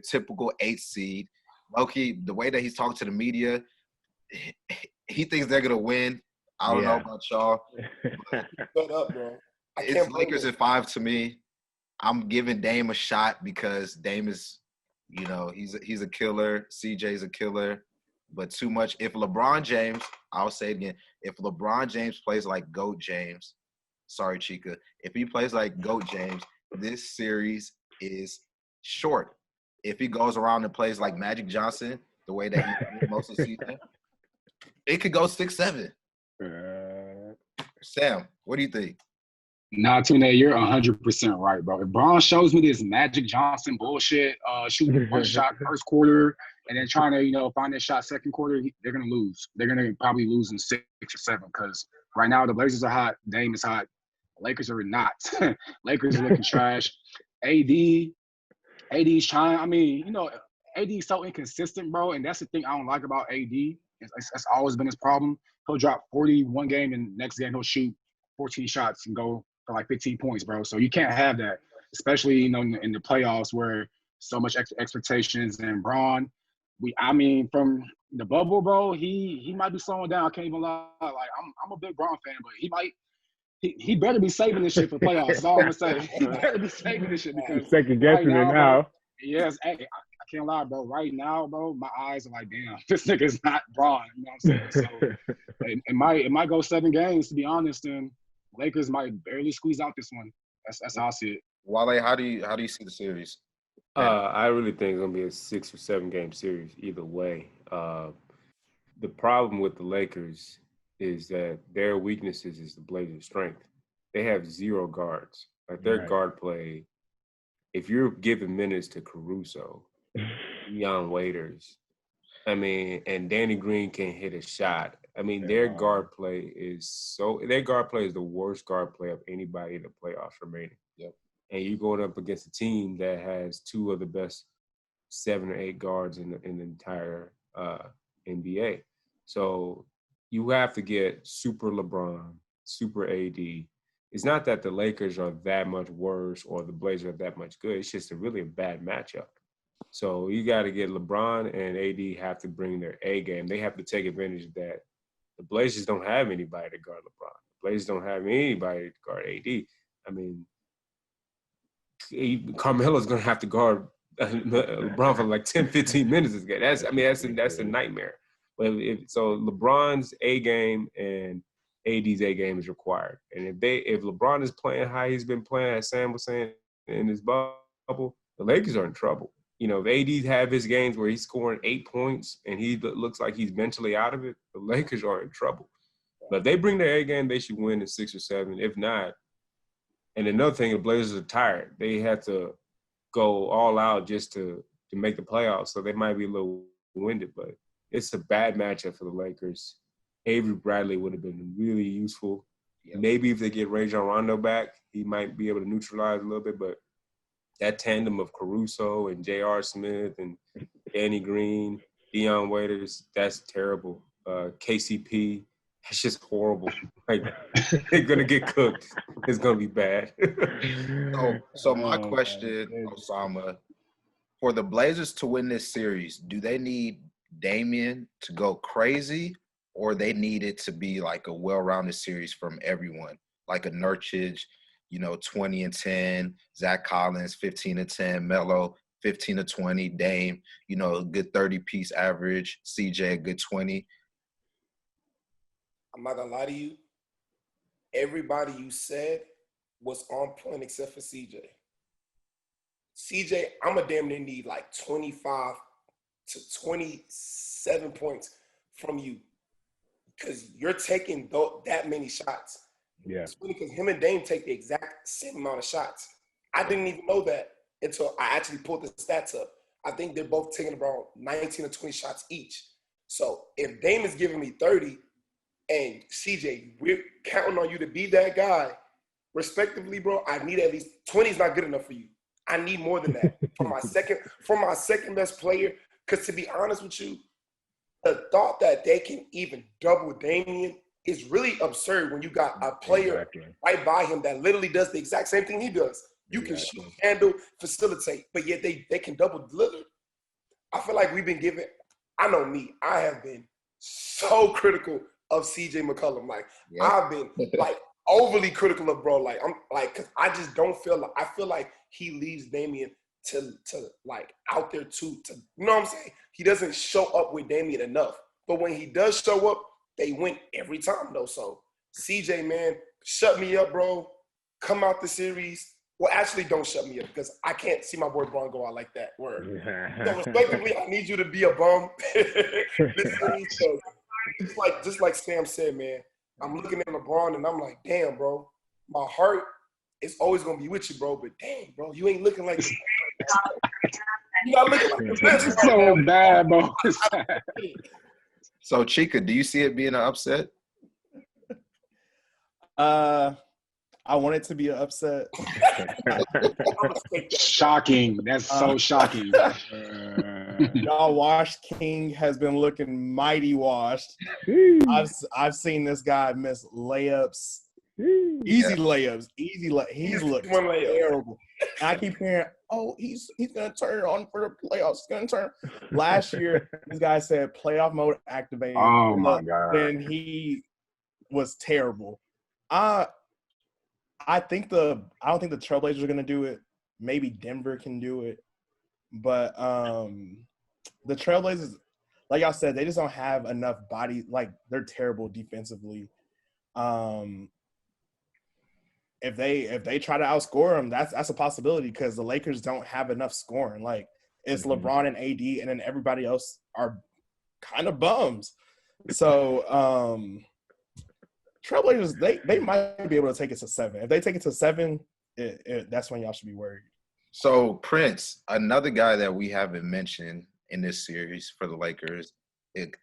B: typical 8th seed. Loki, the way that he's talking to the media, he thinks they're going to win. I don't know about y'all.
K: Shut up, bro.
B: It's Lakers at 5 to me. I'm giving Dame a shot because Dame is, he's a killer. CJ's a killer. But too much. If LeBron James, I'll say it again, if LeBron James plays like GOAT James, sorry, Chica, if he plays like GOAT James, this series is short. If he goes around and plays like Magic Johnson, the way that he did most of the season, it could go 6-7. Sam, what do you think?
E: Nah, Tunde, you're 100% right, bro. If Braun shows me this Magic Johnson bullshit, shooting one shot first quarter and then trying to, find that shot second quarter, they're going to lose. They're going to probably lose in 6 or 7 because right now the Blazers are hot, Dame is hot, Lakers are not. Lakers are looking trash. AD's trying. I mean, AD is so inconsistent, bro, and that's the thing I don't like about AD. That's always been his problem. He'll drop 40 one game, and next game he'll shoot 14 shots and go for like 15 points, bro. So you can't have that, especially in the playoffs where so much expectations. And Braun, from the bubble, bro, he might be slowing down. I can't even lie. Like I'm a big Braun fan, but he better be saving this shit for playoffs. That's all I'm gonna say. He better be saving this shit because
J: second guessing it now.
E: Bro, yes, hey, I can't lie, bro. Right now, bro, my eyes are like, damn, this nigga's not Braun. You know what I'm saying? So it might go 7 games to be honest, and Lakers might barely squeeze out this one. That's how I see it.
B: Wale, how do you see the series?
I: I really think it's gonna be a 6 or 7 game series either way. The problem with the Lakers is that their weaknesses is the Blazers' strength. They have 0 guards. Like their guard play, if you're giving minutes to Caruso, Deion Waiters, and Danny Green can hit a shot. Their guard play is the worst guard play of anybody in the playoffs remaining.
B: Yep.
I: And you're going up against a team that has 2 of the best 7 or 8 guards in the entire NBA. So you have to get super LeBron, super AD. It's not that the Lakers are that much worse or the Blazers are that much good. It's just really a bad matchup. So you got to get LeBron and AD have to bring their A game. They have to take advantage of that. The Blazers don't have anybody to guard LeBron. The Blazers don't have anybody to guard AD. Carmelo's going to have to guard LeBron for like 10, 15 minutes this game. That's a nightmare. But so LeBron's A game and AD's A game is required. And if LeBron is playing how he's been playing, as Sam was saying in his bubble, the Lakers are in trouble. If AD have his games where he's scoring 8 points and he looks like he's mentally out of it, the Lakers are in trouble. But if they bring their A game, they should win in 6 or 7. If not, and another thing, the Blazers are tired. They had to go all out just to make the playoffs, so they might be a little winded, but it's a bad matchup for the Lakers. Avery Bradley would have been really useful. Yep. Maybe if they get Rajon Rondo back, he might be able to neutralize a little bit, but that tandem of Caruso and J.R. Smith and Danny Green, Deion Waiters, that's terrible. KCP, that's just horrible. Like, they're going to get cooked. It's going to be bad.
B: So my question, Osama, for the Blazers to win this series, do they need Damian to go crazy, or they need it to be like a well-rounded series from everyone, like a Nurkic, 20-10, Zach Collins, 15-10, Melo, 15-20, Dame, a good 30-piece average, CJ, a good 20.
K: I'm not gonna lie to you. Everybody you said was on point except for CJ. CJ, I'm a damn near need like 25 to 27 points from you because you're taking that many shots.
J: Yeah.
K: It's funny because him and Dame take the exact same amount of shots. I didn't even know that until I actually pulled the stats up. I think they're both taking about 19 or 20 shots each. So if Dame is giving me 30 and CJ, we're counting on you to be that guy, respectively, bro, I need at least 20 is not good enough for you. I need more than that for my second best player. Because to be honest with you, the thought that they can even double Damian is really absurd when you got a player right by him that literally does the exact same thing he does. You can shoot, handle, facilitate, but yet they can double Lillard. I feel like we've been given – I know me. I have been so critical of C.J. McCollum. Like, I've been, like, overly critical of bro. Like, I'm like – because I just don't feel – I feel like he leaves Damian to like out there to you know what I'm saying? He doesn't show up with Damian enough. But when he does show up, they win every time though. So CJ, man, shut me up, bro. Come out the series. Well, actually, don't shut me up because I can't see my boy Braun go out like that. Word. So respectively, I need you to be a bum. Just like Sam said, man, I'm looking at LeBron and I'm like, damn, bro, my heart is always gonna be with you, bro. But damn, bro, you ain't looking like you're not looking like the best.
E: It's so bad, bro.
B: So Chica, do you see it being an upset?
H: I want it to be an upset.
E: Shocking. That's so shocking.
H: Y'all washed. King has been looking mighty washed. I've seen this guy miss layups. Easy layups. He's looked terrible. And I keep hearing, oh, he's gonna turn on for the playoffs. He's gonna turn. Last year, this guy said playoff mode activated.
E: Oh my God.
H: And he was terrible. I don't think the Trailblazers are gonna do it. Maybe Denver can do it. But the Trailblazers, like y'all said, they just don't have enough body. Like, they're terrible defensively. If they try to outscore them, that's a possibility because the Lakers don't have enough scoring. Like, it's LeBron and AD, and then everybody else are kind of bums. So Trailblazers, they might be able to take it to 7. If they take it to 7, that's when y'all should be worried.
B: So Prince, another guy that we haven't mentioned in this series for the Lakers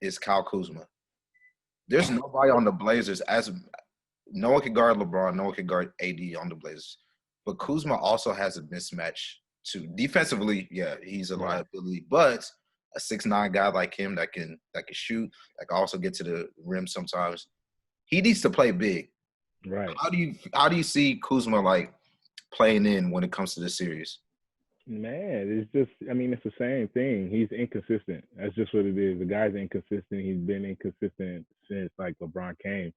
B: is Kyle Kuzma. There's nobody on the Blazers no one can guard LeBron, no one can guard AD on the Blazers. But Kuzma also has a mismatch too. Defensively, yeah, he's a liability, but a 6'9" guy like him that can shoot, that can also get to the rim sometimes. He needs to play big.
J: Right.
B: How do you see Kuzma like playing in when it comes to this series?
J: Man, it's the same thing. He's inconsistent. That's just what it is. The guy's inconsistent. He's been inconsistent since like LeBron came.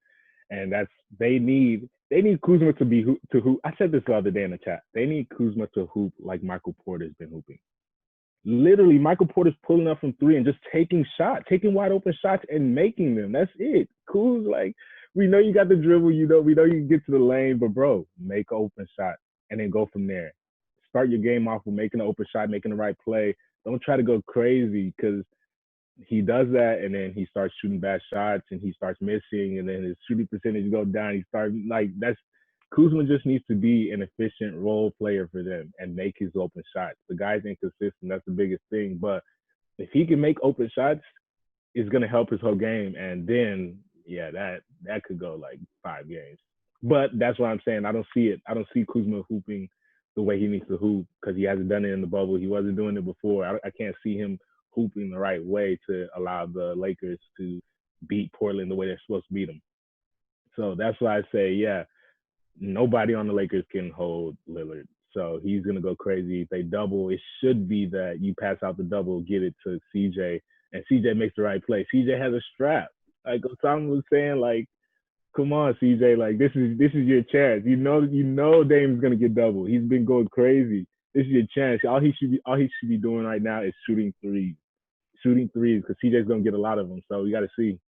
J: And they need Kuzma to hoop. I said this the other day in the chat. They need Kuzma to hoop like Michael Porter's been hooping. Literally, Michael Porter's pulling up from 3 and just taking wide open shots and making them. That's it. Kuz, like, we know you got the dribble. We know you can get to the lane, but bro, make an open shot and then go from there. Start your game off with making an open shot, making the right play. Don't try to go crazy because he does that and then he starts shooting bad shots and he starts missing and then his shooting percentage goes down. He starts Kuzma just needs to be an efficient role player for them and make his open shots. The guy's inconsistent. That's the biggest thing. But if he can make open shots, it's going to help his whole game. And then, yeah, that could go like 5 games. But that's what I'm saying. I don't see it. I don't see Kuzma hooping the way he needs to hoop because he hasn't done it in the bubble. He wasn't doing it before. I can't see him hooping the right way to allow the Lakers to beat Portland the way they're supposed to beat them. So that's why I say, yeah, nobody on the Lakers can hold Lillard. So he's going to go crazy. If they double, it should be that you pass out the double, get it to CJ, and CJ makes the right play. CJ has a strap. Like Osama was saying, like, come on, CJ, like this is your chance. You know Dame's going to get double. He's been going crazy. This is your chance. All he should be doing right now is shooting threes because CJ's going to get a lot of them. So we got to see.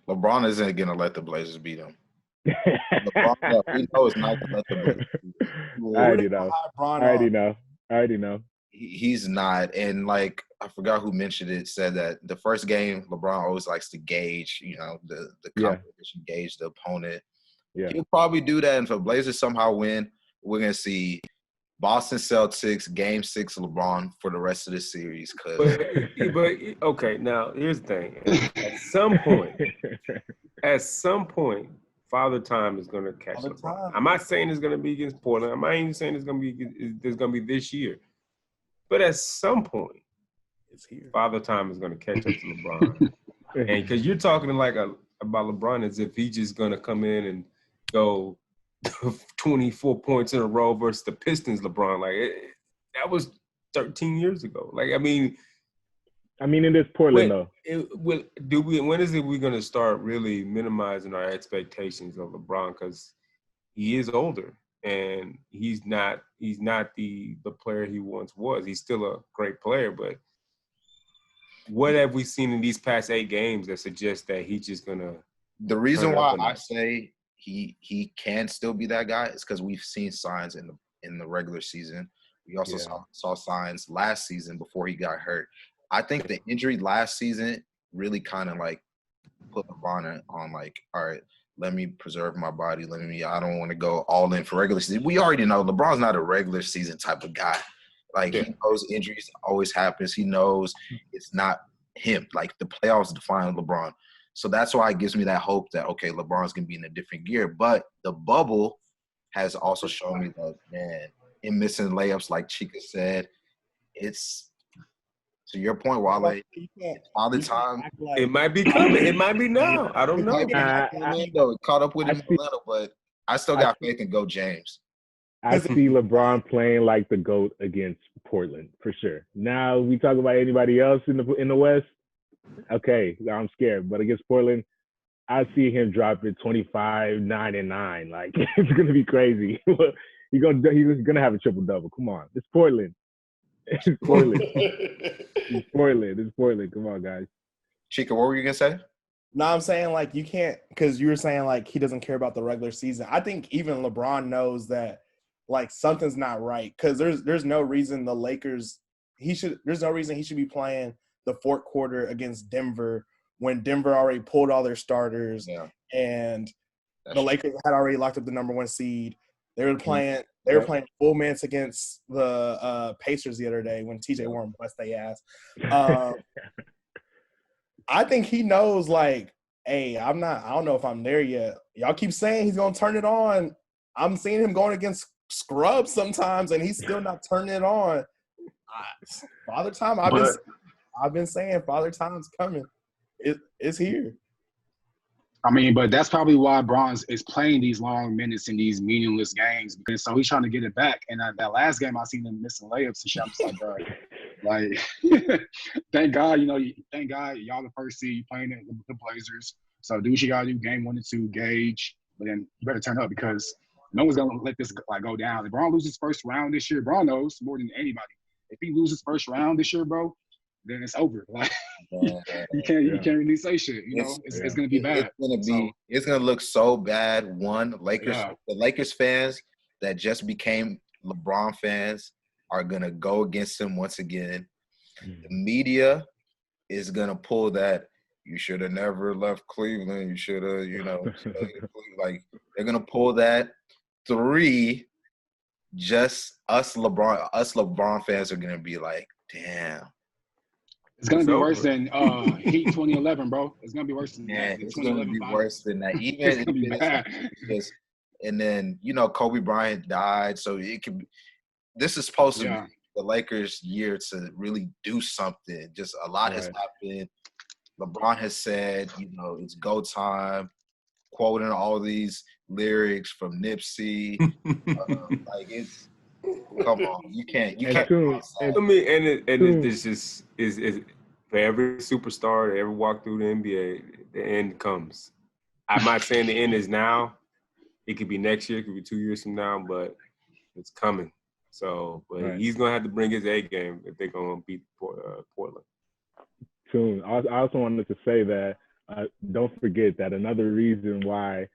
B: LeBron isn't going to let the Blazers beat him. LeBron, we know it's not going to let the Blazers beat him.
J: I already know.
B: He's not. And, like, I forgot who mentioned it, said that the first game, LeBron always likes to gauge, the competition, gauge the opponent. Yeah. He'll probably do that. And if the Blazers somehow win, we're going to see Boston Celtics, Game 6 LeBron for the rest of the series.
I: But okay, now here's the thing. At some point, Father Time is going to catch LeBron. I'm not saying it's going to be against Portland. I'm not even saying it's going to be this year. But at some point, it's here. Father Time is going to catch up to LeBron. And because you're talking about LeBron as if he's just going to come in and go 24 points in a row versus the Pistons LeBron. That was 13 years ago. Like, I mean,
J: it is Portland, though.
I: When is it we're going to start really minimizing our expectations of LeBron? Because he is older. And he's not the player he once was. He's still a great player, but what have we seen in these past 8 games that suggests that he's just gonna?
B: The reason why I say he can still be that guy is because we've seen signs in the regular season. We also saw signs last season before he got hurt. I think the injury last season really kind of like put LeBron on like, all right, let me preserve my body. I don't want to go all in for regular season. We already know LeBron's not a regular season type of guy. Like he knows injuries always happens. He knows it's not him. Like the playoffs define LeBron. So that's why it gives me that hope that, okay, LeBron's going to be in a different gear. But the bubble has also shown me that, man, in missing layups, like Chica said, it's – to your point, Wale, all the time.
I: It might be coming. It might be now. I don't know.
B: It caught up with him in Atlanta, but I still got faith in Go James.
J: I see LeBron playing like the GOAT against Portland for sure. Now we talk about anybody else in the West. Okay, I'm scared, but against Portland, I see him dropping 25, 9, and 9. Like it's gonna be crazy. He's gonna have a triple double. Come on, it's Portland. It's Portland. It's Portland. Come on, guys.
B: Chica, what were you gonna say?
H: No, I'm saying like you can't, because you were saying like he doesn't care about the regular season. I think even LeBron knows that like something's not right, because there's no reason the Lakers there's no reason he should be playing the fourth quarter against Denver when Denver already pulled all their starters and the Lakers had already locked up the number 1 seed. They were playing full minutes against the Pacers the other day when TJ Warren bust their ass. I think he knows, like, hey, I don't know if I'm there yet. Y'all keep saying he's going to turn it on. I'm seeing him going against scrubs sometimes, and he's still not turning it on. Father Time, I've been saying Father Time's coming. It's here.
E: I mean, but that's probably why Bronze is playing these long minutes in these meaningless games, because so he's trying to get it back. And that last game, I seen him missing layups and shit. I'm just like, bro, like, thank God y'all the first seed, you playing the Blazers. So do what you gotta do, game 1 and 2, gauge, but then you better turn up, because no one's gonna let this like go down. If Bron loses first round this year, Bron knows more than anybody. If he loses first round this year, bro, then it's over. Like you can't really say shit. You know, it's gonna be bad.
B: It's gonna look so bad. The Lakers fans that just became LeBron fans are gonna go against him once again. The media is gonna pull that. You should have never left Cleveland. You should have, like they're gonna pull that. 3, just us LeBron fans are gonna be like, damn.
E: It's gonna be worse than Heat 2011, bro. It's gonna be worse than that.
B: It's gonna be worse than that. Even and then Kobe Bryant died, so it could be. This is supposed to be the Lakers' year to really do something. Just a lot has happened. LeBron has said, it's go time. Quoting all these lyrics from Nipsey, like it's. Come on, you can't.
I: It's just is for every superstar that ever walked through the NBA, the end comes. I'm not saying the end is now. It could be next year, it could be 2 years from now, but it's coming. So, but he's gonna have to bring his A game if they're gonna beat Portland.
J: Soon. I also wanted to say that don't forget that another reason why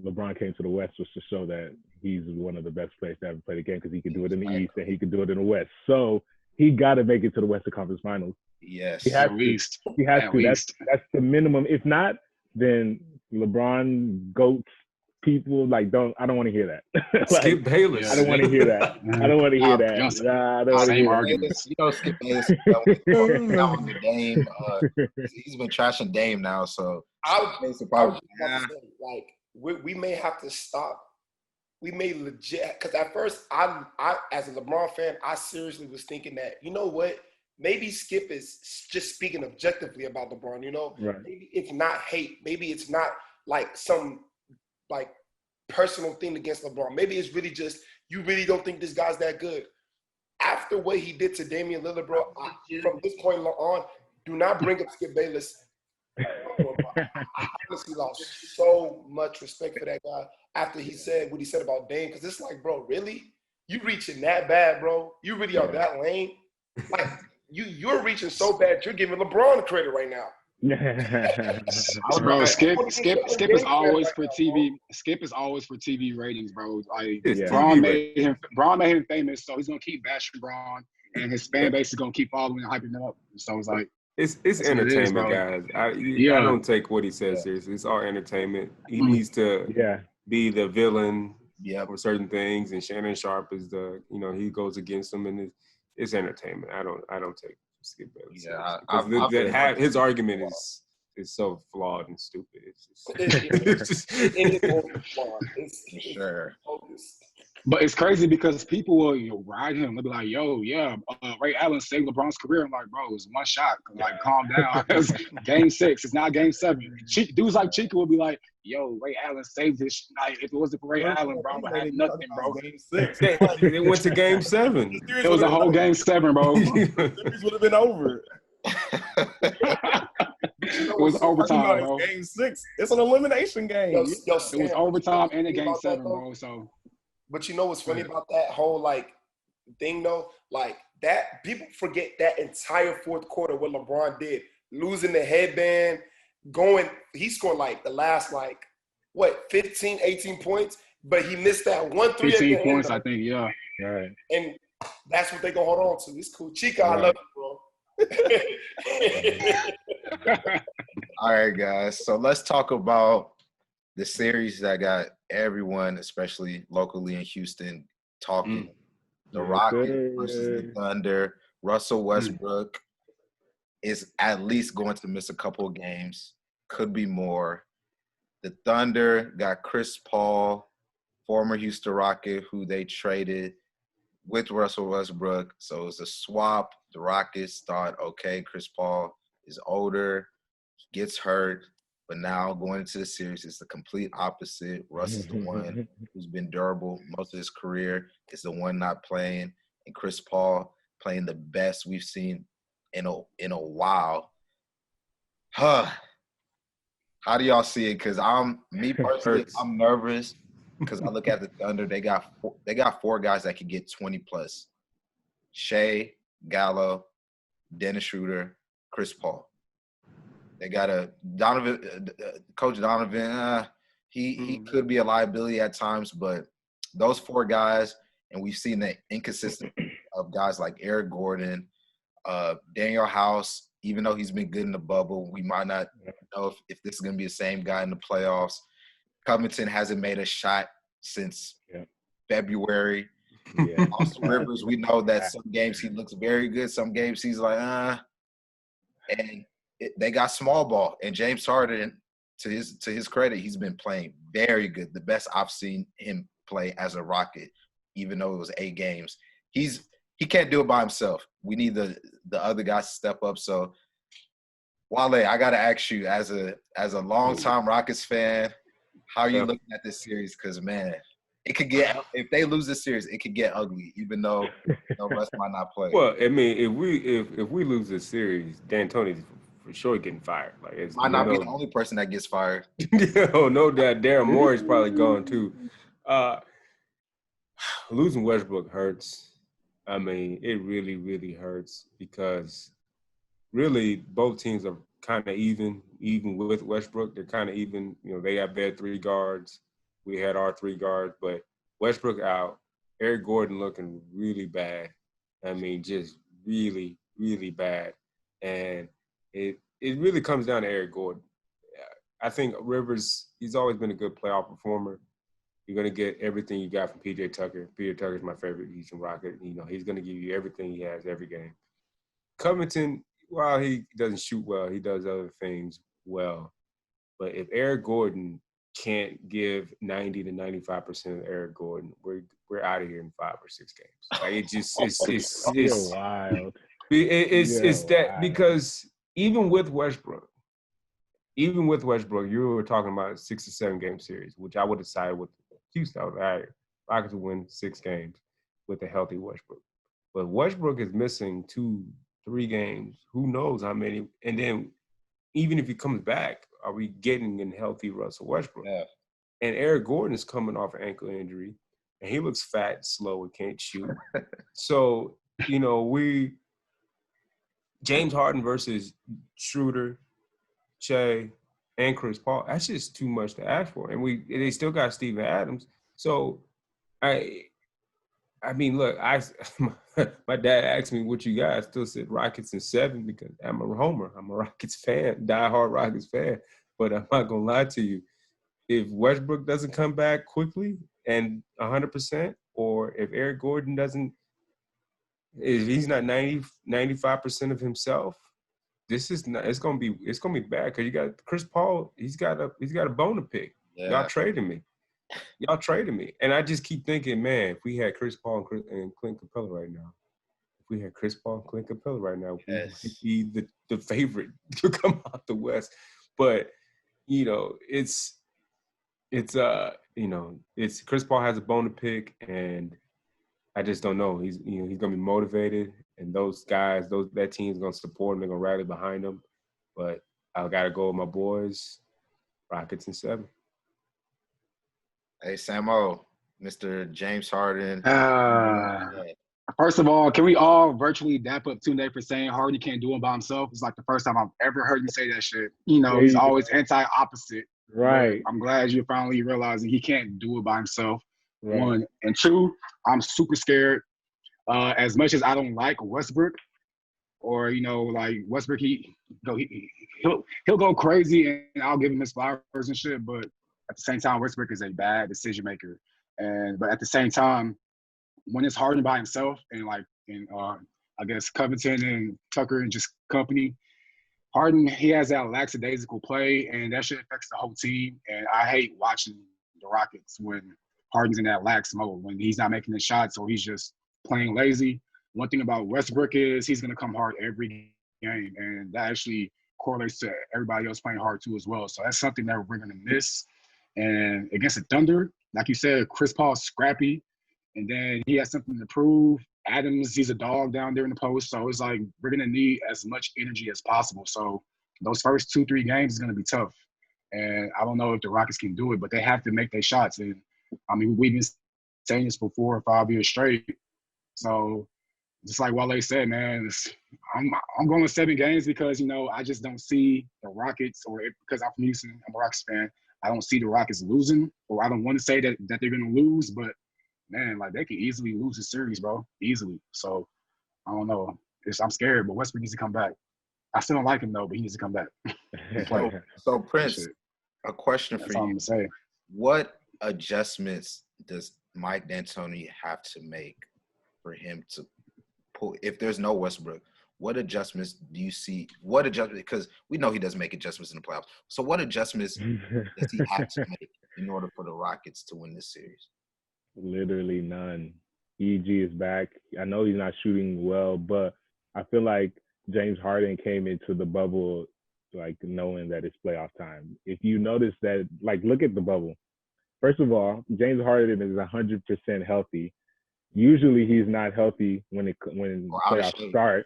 J: LeBron came to the West was to show that he's one of the best players to ever play the game, because he can do it in the East and he can do it in the West. So he got to make it to the Western Conference Finals.
B: Yes,
J: he has to. He has to. That's the minimum. If not, then LeBron goats people like I don't want to hear that.
I: Skip Bayless.
J: I don't want to hear that. I don't want to hear that. Nah, I don't want to hear
B: arguments. Skip Bayless on the Dame. He's been trashing Dame now, so
K: we may have to stop. We may legit, because at first I as a LeBron fan, I seriously was thinking that, you know what, maybe Skip is just speaking objectively about LeBron. Maybe it's not hate. Maybe it's not like some like personal thing against LeBron. Maybe it's really just you really don't think this guy's that good. After what he did to Damian Lillard, bro, from this point on, do not bring up Skip Bayless. I honestly lost so much respect for that guy after he said what he said about Dame, because it's like, bro, really? You reaching that bad, bro? You really are that lame? Like, you're reaching so bad, you're giving LeBron credit right now.
E: Bro, Skip is always for TV. Skip is always for TV ratings, bro. Like Braun made him famous, so he's gonna keep bashing Braun, and his fan base is gonna keep following and hyping him up. So it's like
I: it's entertainment, guys. I don't take what he says seriously. It's all entertainment. He needs to be the villain for certain things, and Shannon Sharp is the he goes against him, and it's entertainment. I don't take Skip Bayless. Yeah, his argument is so flawed and stupid. It's just
B: sure.
E: But it's crazy because people will ride him. They'll be like, "Yo, yeah, Ray Allen saved LeBron's career." I'm like, "Bro, it's one shot. Like, calm down. It's game 6. It's not game 7." Dudes like Chica will be like, "Yo, Ray Allen saved this. Like, if it wasn't for Ray Allen, Bron would have nothing, bro."
I: Game 6. They went to game 7.
E: It was a whole game 7, bro.
H: The series would have been over.
E: It was overtime, bro.
H: Game 6. It's an elimination game.
E: It was overtime and a game 7, bro. So.
K: But you know what's funny about that whole thing though? Like that people forget that entire fourth quarter what LeBron did. Losing the headband, he scored the last 15, 18 points, but he missed that 1-3
E: 15 points, I think, yeah.
J: Right.
K: And that's what they're gonna hold on to. It's cool. Chica, I love you, bro.
B: All right, guys. So let's talk about the series that got everyone, especially locally in Houston, talking. The Rockets versus the Thunder. Russell Westbrook is at least going to miss a couple of games. Could be more. The Thunder got Chris Paul, former Houston Rocket, who they traded with Russell Westbrook. So it's a swap. The Rockets thought, okay, Chris Paul is older, he gets hurt. But now going into the series, it's the complete opposite. Russ is the one who's been durable most of his career. Is the one not playing, and Chris Paul playing the best we've seen in a while. How do y'all see it? Because me personally, I'm nervous because I look at the Thunder. They got 4 guys that can get 20 plus: Shea, Gallo, Dennis Schroeder, Chris Paul. They got Coach Donovan. He could be a liability at times, but those 4 guys, and we've seen the inconsistency of guys like Eric Gordon, Daniel House. Even though he's been good in the bubble, we might not know if this is going to be the same guy in the playoffs. Covington hasn't made a shot since February. Yeah. Austin Rivers, we know that some games he looks very good, some games he's like, and they got small ball, and James Harden, to his credit, he's been playing very good. The best I've seen him play as a Rocket, even though it was 8 games. He can't do it by himself. We need the other guys to step up. So, Wale, I gotta ask you, as a longtime Rockets fan, how are you looking at this series? Because man, it could get, if they lose this series, it could get ugly, even though Russ might not play.
I: Well, I mean, if we lose this series, D'Antoni's for sure getting fired. It's
B: might not be the only person that gets fired.
I: No doubt. Daryl Morey's probably gone too. Losing Westbrook hurts. I mean, it really, really hurts because really both teams are kind of even with Westbrook. They're kind of even. They have their 3 guards. We had our 3 guards, but Westbrook out. Eric Gordon looking really bad. I mean, just really, really bad. And it really comes down to Eric Gordon. I think Rivers, he's always been a good playoff performer. You're going to get everything you got from P.J. Tucker. P.J. Tucker's my favorite Houston Rocket. He's going to give you everything he has every game. Covington, while he doesn't shoot well, he does other things well. But if Eric Gordon can't give 90 to 95% of Eric Gordon, we're out of here in 5 or 6 games. It's
J: wild.
I: It's that because even with Westbrook, you were talking about a 6 to 7 game series, which I would have sided with Houston. I was like, Rockets will win 6 games with a healthy Westbrook. But Westbrook is missing 2-3 games. Who knows how many? And then even if he comes back, are we getting in healthy Russell Westbrook? Yeah. And Eric Gordon is coming off an ankle injury, and he looks fat, slow, and can't shoot. So, James Harden versus Schroeder, Shea, and Chris Paul. That's just too much to ask for. And they still got Steven Adams. So I mean, look, my dad asked me what you got. I still said Rockets in 7 because I'm a homer. I'm a Rockets fan, diehard Rockets fan. But I'm not gonna lie to you. If Westbrook doesn't come back quickly and 100%, or if Eric Gordon if he's not 95% of himself, it's gonna be bad because you got Chris Paul. He's got a bone to pick. Yeah. Y'all traded me, and I just keep thinking, man, if we had Chris Paul and Clint Capella right now, we would be the favorite to come out the West. But it's Chris Paul has a bone to pick, and I just don't know. He's gonna be motivated, and that team's gonna support him. They're gonna rally behind him. But I gotta go with my boys, Rockets in 7.
B: Hey, Samo, Mr. James Harden.
E: First of all, can we all virtually dap up Tunde for saying Harden can't do it by himself? It's like the first time I've ever heard him say that shit. He's always anti-opposite.
J: Right.
E: I'm glad you're finally realizing he can't do it by himself.
J: Right.
E: 1 and 2, I'm super scared. As much as I don't like Westbrook, or like Westbrook, he'll go crazy, and I'll give him his flowers and shit. But at the same time, Westbrook is a bad decision maker. But at the same time, when it's Harden by himself, and I guess Covington and Tucker and just company, Harden, he has that lackadaisical play, and that shit affects the whole team. And I hate watching the Rockets when Harden's in that lax mode, when he's not making the shots or he's just playing lazy. One thing about Westbrook is he's going to come hard every game, and that actually correlates to everybody else playing hard too as well. So that's something that we're going to miss. And against the Thunder, like you said, Chris Paul's scrappy, and then he has something to prove. Adams, he's a dog down there in the post. So it's like we're going to need as much energy as possible. So those first 2-3 games is going to be tough. And I don't know if the Rockets can do it, but they have to make their shots. And, I mean, we've been saying this for 4 or 5 years straight. So just like Wale said, man, I'm going to 7 games because, I just don't see the Rockets, because I'm from Houston, I'm a Rockets fan, I don't see the Rockets losing, or I don't want to say that they're going to lose, but, man, like, they could easily lose the series, bro, easily. So, I don't know. I'm scared, but Westbrook needs to come back. I still don't like him, though, but he needs to come back.
B: So Prince, a question for you. What adjustments does Mike D'Antoni have to make for him to pull, if there's no Westbrook? What adjustments do you see? Because we know he doesn't make adjustments in the playoffs. So what adjustments does he have to make in order for the Rockets to win this series?
J: Literally none. EG is back. I know he's not shooting well, but I feel like James Harden came into the bubble like knowing that it's playoff time. If you notice that, like, look at the bubble. First of all, James Harden is 100% healthy. Usually he's not healthy when playoffs start,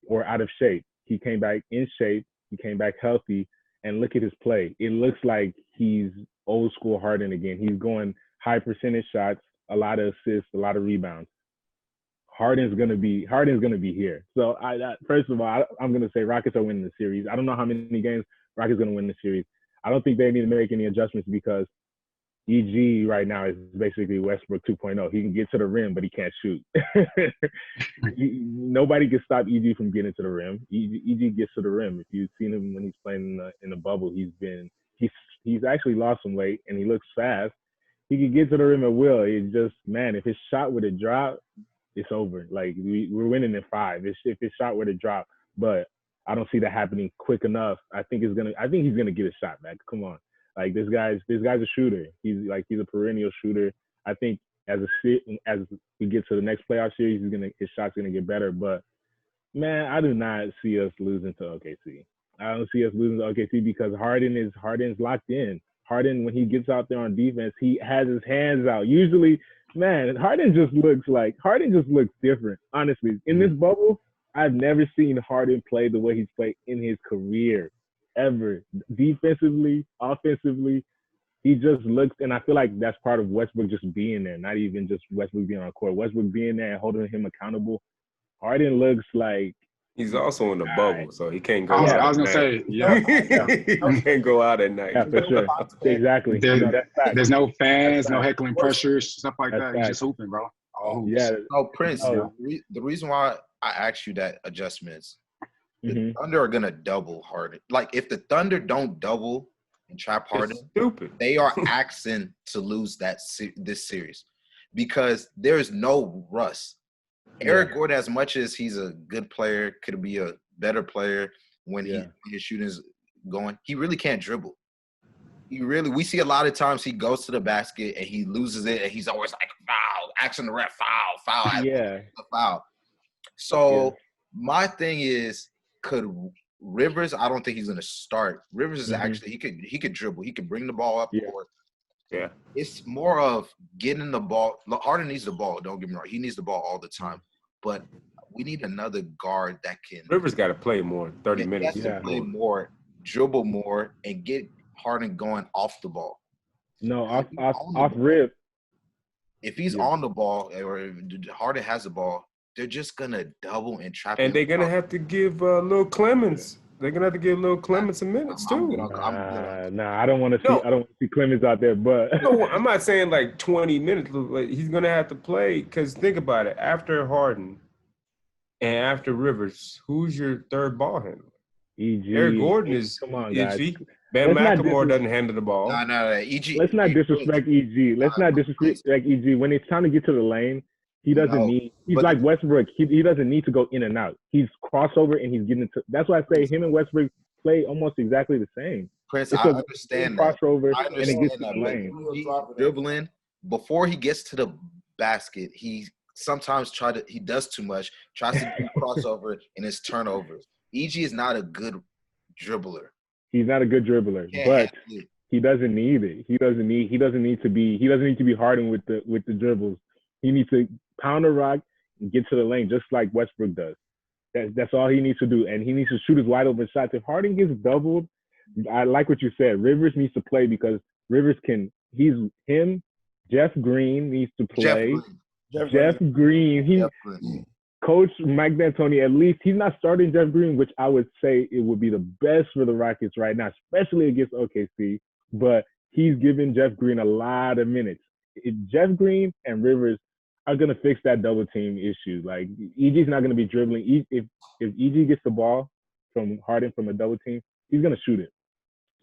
J: or out of shape. He came back in shape. He came back healthy, and look at his play. It looks like he's old school Harden again. He's going high percentage shots, a lot of assists, a lot of rebounds. Harden's gonna be here. So first of all, I'm gonna say Rockets are winning the series. I don't know how many games Rockets gonna win the series. I don't think they need to make any adjustments because EG right now is basically Westbrook 2.0. He can get to the rim, but he can't shoot. Nobody can stop EG from getting to the rim. EG gets to the rim. If you've seen him when he's playing in the bubble, he's actually lost some weight and he looks fast. He can get to the rim at will. It's just, man, if his shot would have dropped, it's over. Like, we're winning in 5. If his shot were to drop, but I don't see that happening quick enough. I think he's gonna get a shot back. Come on. Like, this guy's a shooter. He's a perennial shooter. I think as we get to the next playoff series, his shot's gonna get better. But man, I do not see us losing to OKC. I don't see us losing to OKC because Harden's locked in. Harden, when he gets out there on defense, he has his hands out. Usually, man, Harden just looks different. Honestly, in this bubble, I've never seen Harden play the way he's played in his career. Ever. Defensively, offensively, he just looks, and I feel like that's part of Westbrook just being there, not even just Westbrook being on court. Westbrook being there and holding him accountable. Harden looks like
I: He's also in the bubble, so he can't go
E: I
I: out
E: was
I: at
E: gonna
I: night.
E: say, yeah.
I: He can't go out at night.
J: Yeah, for sure. Exactly. That's fact.
E: There's no fans,
J: That's
E: no
J: fact.
E: heckling pressures, stuff like
J: That's
E: that. He's
J: fact.
E: just hooping, bro. All hoops.
J: Yeah.
B: So Prince,
J: Oh.
B: the reason why I asked you that adjustments, the
J: Mhm.
B: Thunder are gonna double Harden. Like if the Thunder don't double and trap Harden,
I: It's stupid.
B: they are asking to lose this series because there's no rust. Eric Gordon, as much as he's a good player, could be a better player when his shooting is going, he really can't dribble. We see a lot of times he goes to the basket and he loses it and he's always like, foul, asking the ref, foul.
J: Yeah.
B: Foul. So my thing is, could Rivers, I don't think he's going to start. Rivers is actually, he could dribble. He could bring the ball up court.
I: Yeah.
B: It's more of getting the ball. Harden needs the ball. Don't get me wrong. He needs the ball all the time. But we need another guard that can.
I: Rivers got to play more, 30 minutes.
B: He has to play more, dribble more, and get Harden going off the ball.
J: No, off rip.
B: If he's on the ball or if Harden has the ball, they're just gonna double and trap.
I: And they're gonna have to give Lil Clemens. They're gonna have to give Lil Clemens some minutes too.
J: Nah, I don't want to see. I don't want to see Clemens out there. But
I: no, I'm not saying like 20 minutes. Like, he's gonna have to play because think about it. After Harden and after Rivers, who's your third ball handler?
J: EG.
I: Eric Gordon is.
J: Come on,
I: EG.
J: guys.
I: Ben McLemore doesn't handle the ball.
B: No. EG.
J: Let's not disrespect EG. Let's not disrespect EG. When it's time to get to the lane, he doesn't need. He's like Westbrook. He doesn't need to go in and out. He's crossover and he's getting to. That's why I say him and Westbrook play almost exactly the same.
B: Prince,
J: it's
B: I understand that.
J: Crossover
B: I understand
J: and it gets to
B: that.
J: the lane.
B: He's dribbling before he gets to the basket. He sometimes he does too much. Tries to do crossover and it's turnovers. EG is not a good dribbler.
J: He's not a good dribbler, but he doesn't need it. He doesn't need to be hardened with the dribbles. He needs to pound the rock and get to the lane just like Westbrook does. That's all he needs to do, and he needs to shoot his wide open shots. If Harden gets doubled, I like what you said. Rivers needs to play because Rivers can. Jeff Green needs to play. Jeff Green. Coach Mike D'Antoni, at least he's not starting Jeff Green, which I would say it would be the best for the Rockets right now, especially against OKC. But he's giving Jeff Green a lot of minutes. Jeff Green and Rivers are going to fix that double team issue. Like, EG's not going to be dribbling. If EG gets the ball from Harden from a double team, he's going to shoot it.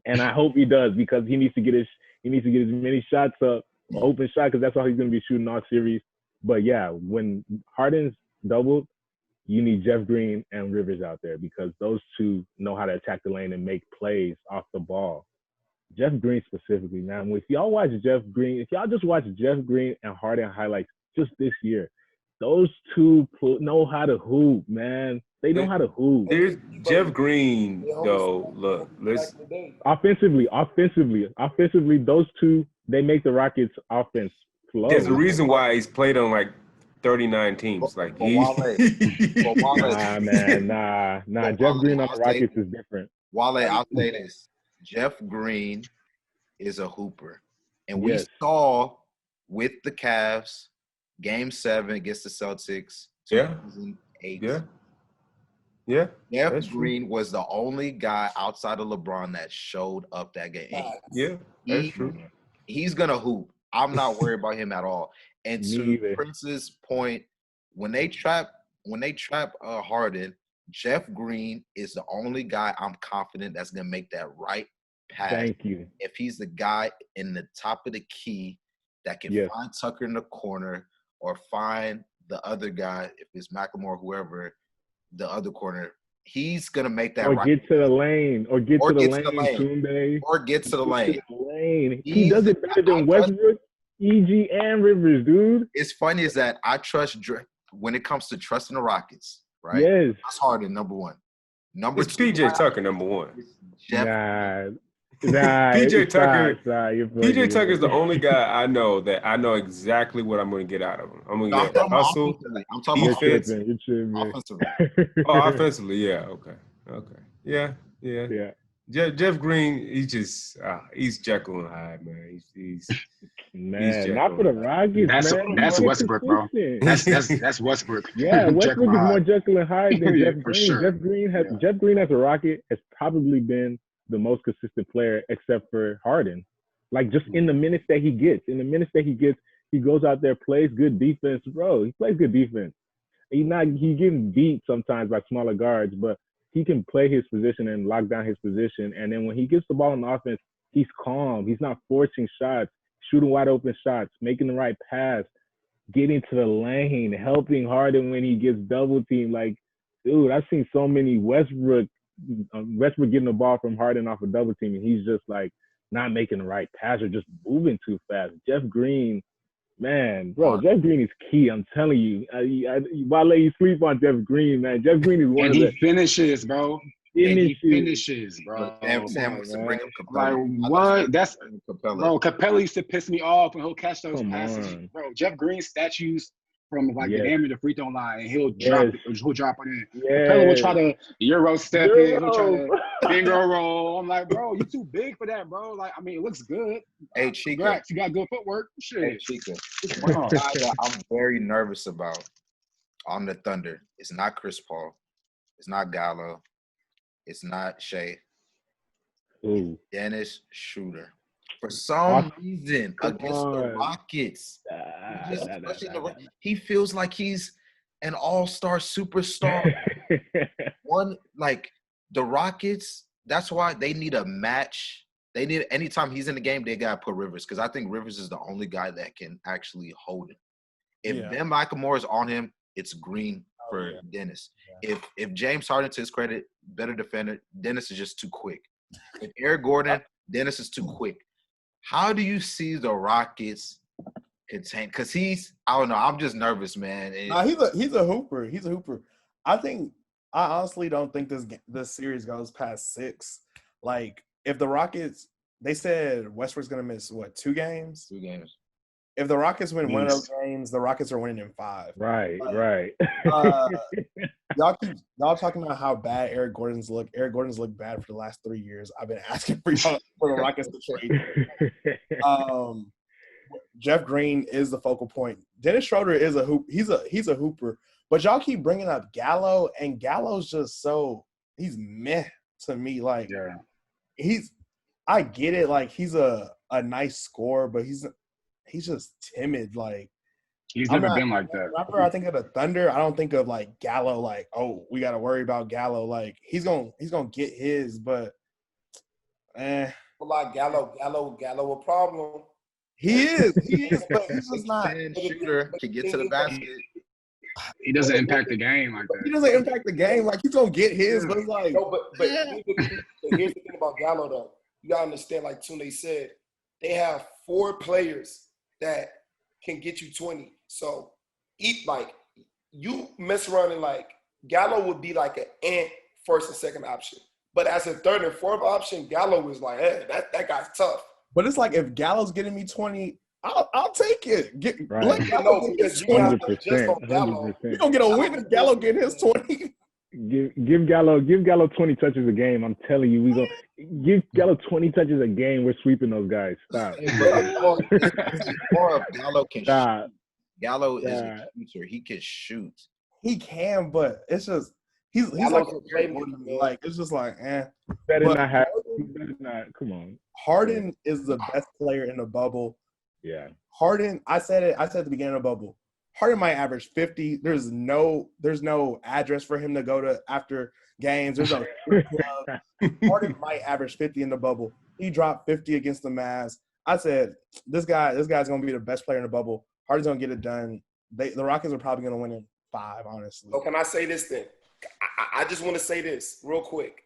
J: And I hope he does because he needs to get as many shots up, open shot, because that's all he's going to be shooting all series. But yeah, when Harden's doubled, you need Jeff Green and Rivers out there because those two know how to attack the lane and make plays off the ball. Jeff Green specifically, man. If y'all watch Jeff Green, if y'all just watch Jeff Green and Harden highlights just this year, those two know how to hoop, man. They know how to hoop.
I: There's Jeff Green, though. Look,
J: offensively, those two, they make the Rockets' offense flow.
I: There's a reason why he's played on like 39 teams. Like
J: nah. Jeff Green on the Rockets is different.
B: Wale, I'll say this. Jeff Green is a hooper. And we saw with the Cavs, Game 7 against the Celtics, 2008.
I: Yeah.
B: Jeff Green was the only guy outside of LeBron that showed up that game.
I: That's true.
B: He's going to hoop. I'm not worried about him at all. And to Prince's point, when they trap Harden, Jeff Green is the only guy I'm confident that's going to make that right pass.
J: Thank you.
B: If he's the guy in the top of the key that can find Tucker in the corner or find the other guy, if it's McLemore, whoever, the other corner, he's going to make that right.
J: Or get to the lane. Or get to the lane. He does it better than Westbrook, EG, and Rivers, dude.
B: It's funny is that I trust when it comes to trusting the Rockets, right?
J: Yes.
B: That's Harden, number one.
I: It's PJ Tucker, number one.
J: PJ
I: Tucker is the only guy I know that I know exactly what I'm going to get out of him. I'm going to get hustle, defense. Offensively, yeah, okay. Yeah. Jeff Green, he's Jekyll and Hyde, man.
J: Man, not for the Rockets, man.
E: That's Westbrook, bro. That's Westbrook.
J: Yeah, Westbrook is more Jekyll and Hyde than
E: Yeah,
J: Jeff
E: for
J: Green.
E: sure.
J: Jeff Green as a Rocket has probably been the most consistent player except for Harden. Like just in the minutes that he gets, he goes out there, plays good defense, bro. He plays good defense. He's getting beat sometimes by smaller guards, but he can play his position and lock down his position. And then when he gets the ball in offense, he's calm. He's not forcing shots, shooting wide open shots, making the right pass, getting to the lane, helping Harden when he gets double teamed. Like, dude, I've seen so many Westbrook getting the ball from Harden off a double team, and he's just like not making the right pass or just moving too fast. Jeff Green, man, bro, Jeff Green is key. I'm telling you. Why let you sleep on Jeff Green, man? Jeff Green is one
E: and
J: of the
E: finishes, bro. He finishes, bro.
B: Sam wants to bring up Capella.
E: Like what? That's
B: Capella.
E: bro. Capella used to piss me off when he'll catch those
J: Come
E: passes,
J: on.
E: bro. Jeff Green statues from like
J: Yes.
E: the damn near the free throw line, and he'll
J: Yes.
E: drop it in.
J: Yes.
E: Capella will try to Euro step in, he'll try
J: Euro.
E: to finger roll. I'm like, bro, you too big for that, bro. Like, I mean, it looks good.
B: Hey, Chica.
E: Congrats, you got good footwork. Shit.
B: Hey, Chica. One guy that I'm very nervous about on the Thunder. It's not Chris Paul. It's not Gallo. It's not Shea.
J: Ooh.
B: Dennis Schroeder. For some reason, against the Rockets, he feels like he's an all-star superstar. The Rockets, that's why they need a match. They need anytime he's in the game, they gotta put Rivers, because I think Rivers is the only guy that can actually hold him. If Ben McLemore is on him, it's green for Dennis.
H: Yeah.
B: If James Harden, to his credit, better defender, Dennis is just too quick. If Eric Gordon, Dennis is too quick. How do you see the Rockets contain? Because I don't know. I'm just nervous, man.
H: He's a hooper. He's a hooper. I honestly don't think this series goes past 6. Like, if the Rockets, they said Westbrook's gonna miss 2 games?
B: 2 games.
H: If the Rockets win one of those games, the Rockets are winning in 5.
J: Right.
H: Y'all talking about how bad Eric Gordon's look. Eric Gordon's looked bad for the last 3 years. I've been asking for the Rockets to trade. Jeff Green is the focal point. Dennis Schroeder is a hoop. He's a hooper. But y'all keep bringing up Gallo, and Gallo's just he's meh to me. Like I get it. Like he's a nice scorer, but he's just timid. Like
E: he's never been like that.
H: Whenever I think of the Thunder, I don't think of like Gallo. Like, oh, we got to worry about Gallo. Like he's gonna get his, but
K: like Gallo a problem.
H: He is, but he's just not.
B: Shooter can get to the basket.
E: He doesn't impact the game like that.
H: He doesn't impact the game. Like he's gonna get his, but it's like.
K: No, but here's the thing about Gallo though. You gotta understand, like Tunde said, they have 4 players that can get you 20. So you mess around and like Gallo would be like an first and second option. But as a third and fourth option, Gallo is like, hey, that guy's tough.
H: But it's like if Gallo's getting me 20, I'll take it.
J: Right.
K: Gallo because you have to just on Gallo.
H: You're gonna get a win if Gallo get his 20.
J: Give Gallo 20 touches a game. I'm telling you, we go give Gallo 20 touches a game. We're sweeping those guys. Stop.
B: Or if Gallo can
J: Stop.
B: shoot. Gallo is a shooter. He can shoot.
H: He can, but it's just he's like it's just like
J: Better not have. Come on.
H: Harden is the best player in the bubble.
J: Yeah.
H: Harden, I said at the beginning of the bubble. Harden might average 50. There's no address for him to go to after games. There's no club. Harden might average 50 in the bubble. He dropped 50 against the Mavs. I said this guy's gonna be the best player in the bubble. Harden's gonna get it done. The Rockets are probably gonna win in 5, honestly.
K: So can I say this then? I just want to say this real quick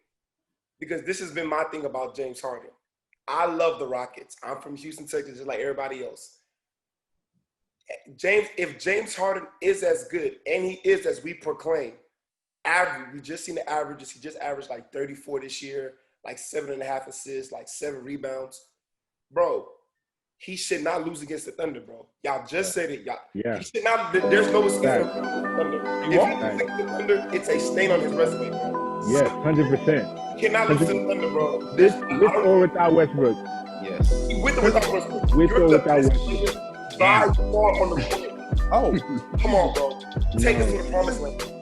K: because this has been my thing about James Harden. I love the Rockets. I'm from Houston, Texas, just like everybody else. If James Harden is as good, and he is as we proclaim, average, we just seen the averages. He just averaged like 34 this year, like 7.5 assists, like 7 rebounds. Bro, he should not lose against the Thunder, bro. Y'all just said it. He should not. There's no excuse for the Thunder. If he loses to the Thunder, it's a stain on his resume, bro.
J: Yes, 100%.
K: He cannot lose to the Thunder, bro.
J: This or without Westbrook.
B: Yes.
K: With or without Westbrook.
J: With
K: You're
J: or
K: the
J: without
K: best
J: Westbrook.
K: player by far on the court.
H: Oh,
K: Come on, bro. Take us to the promised land.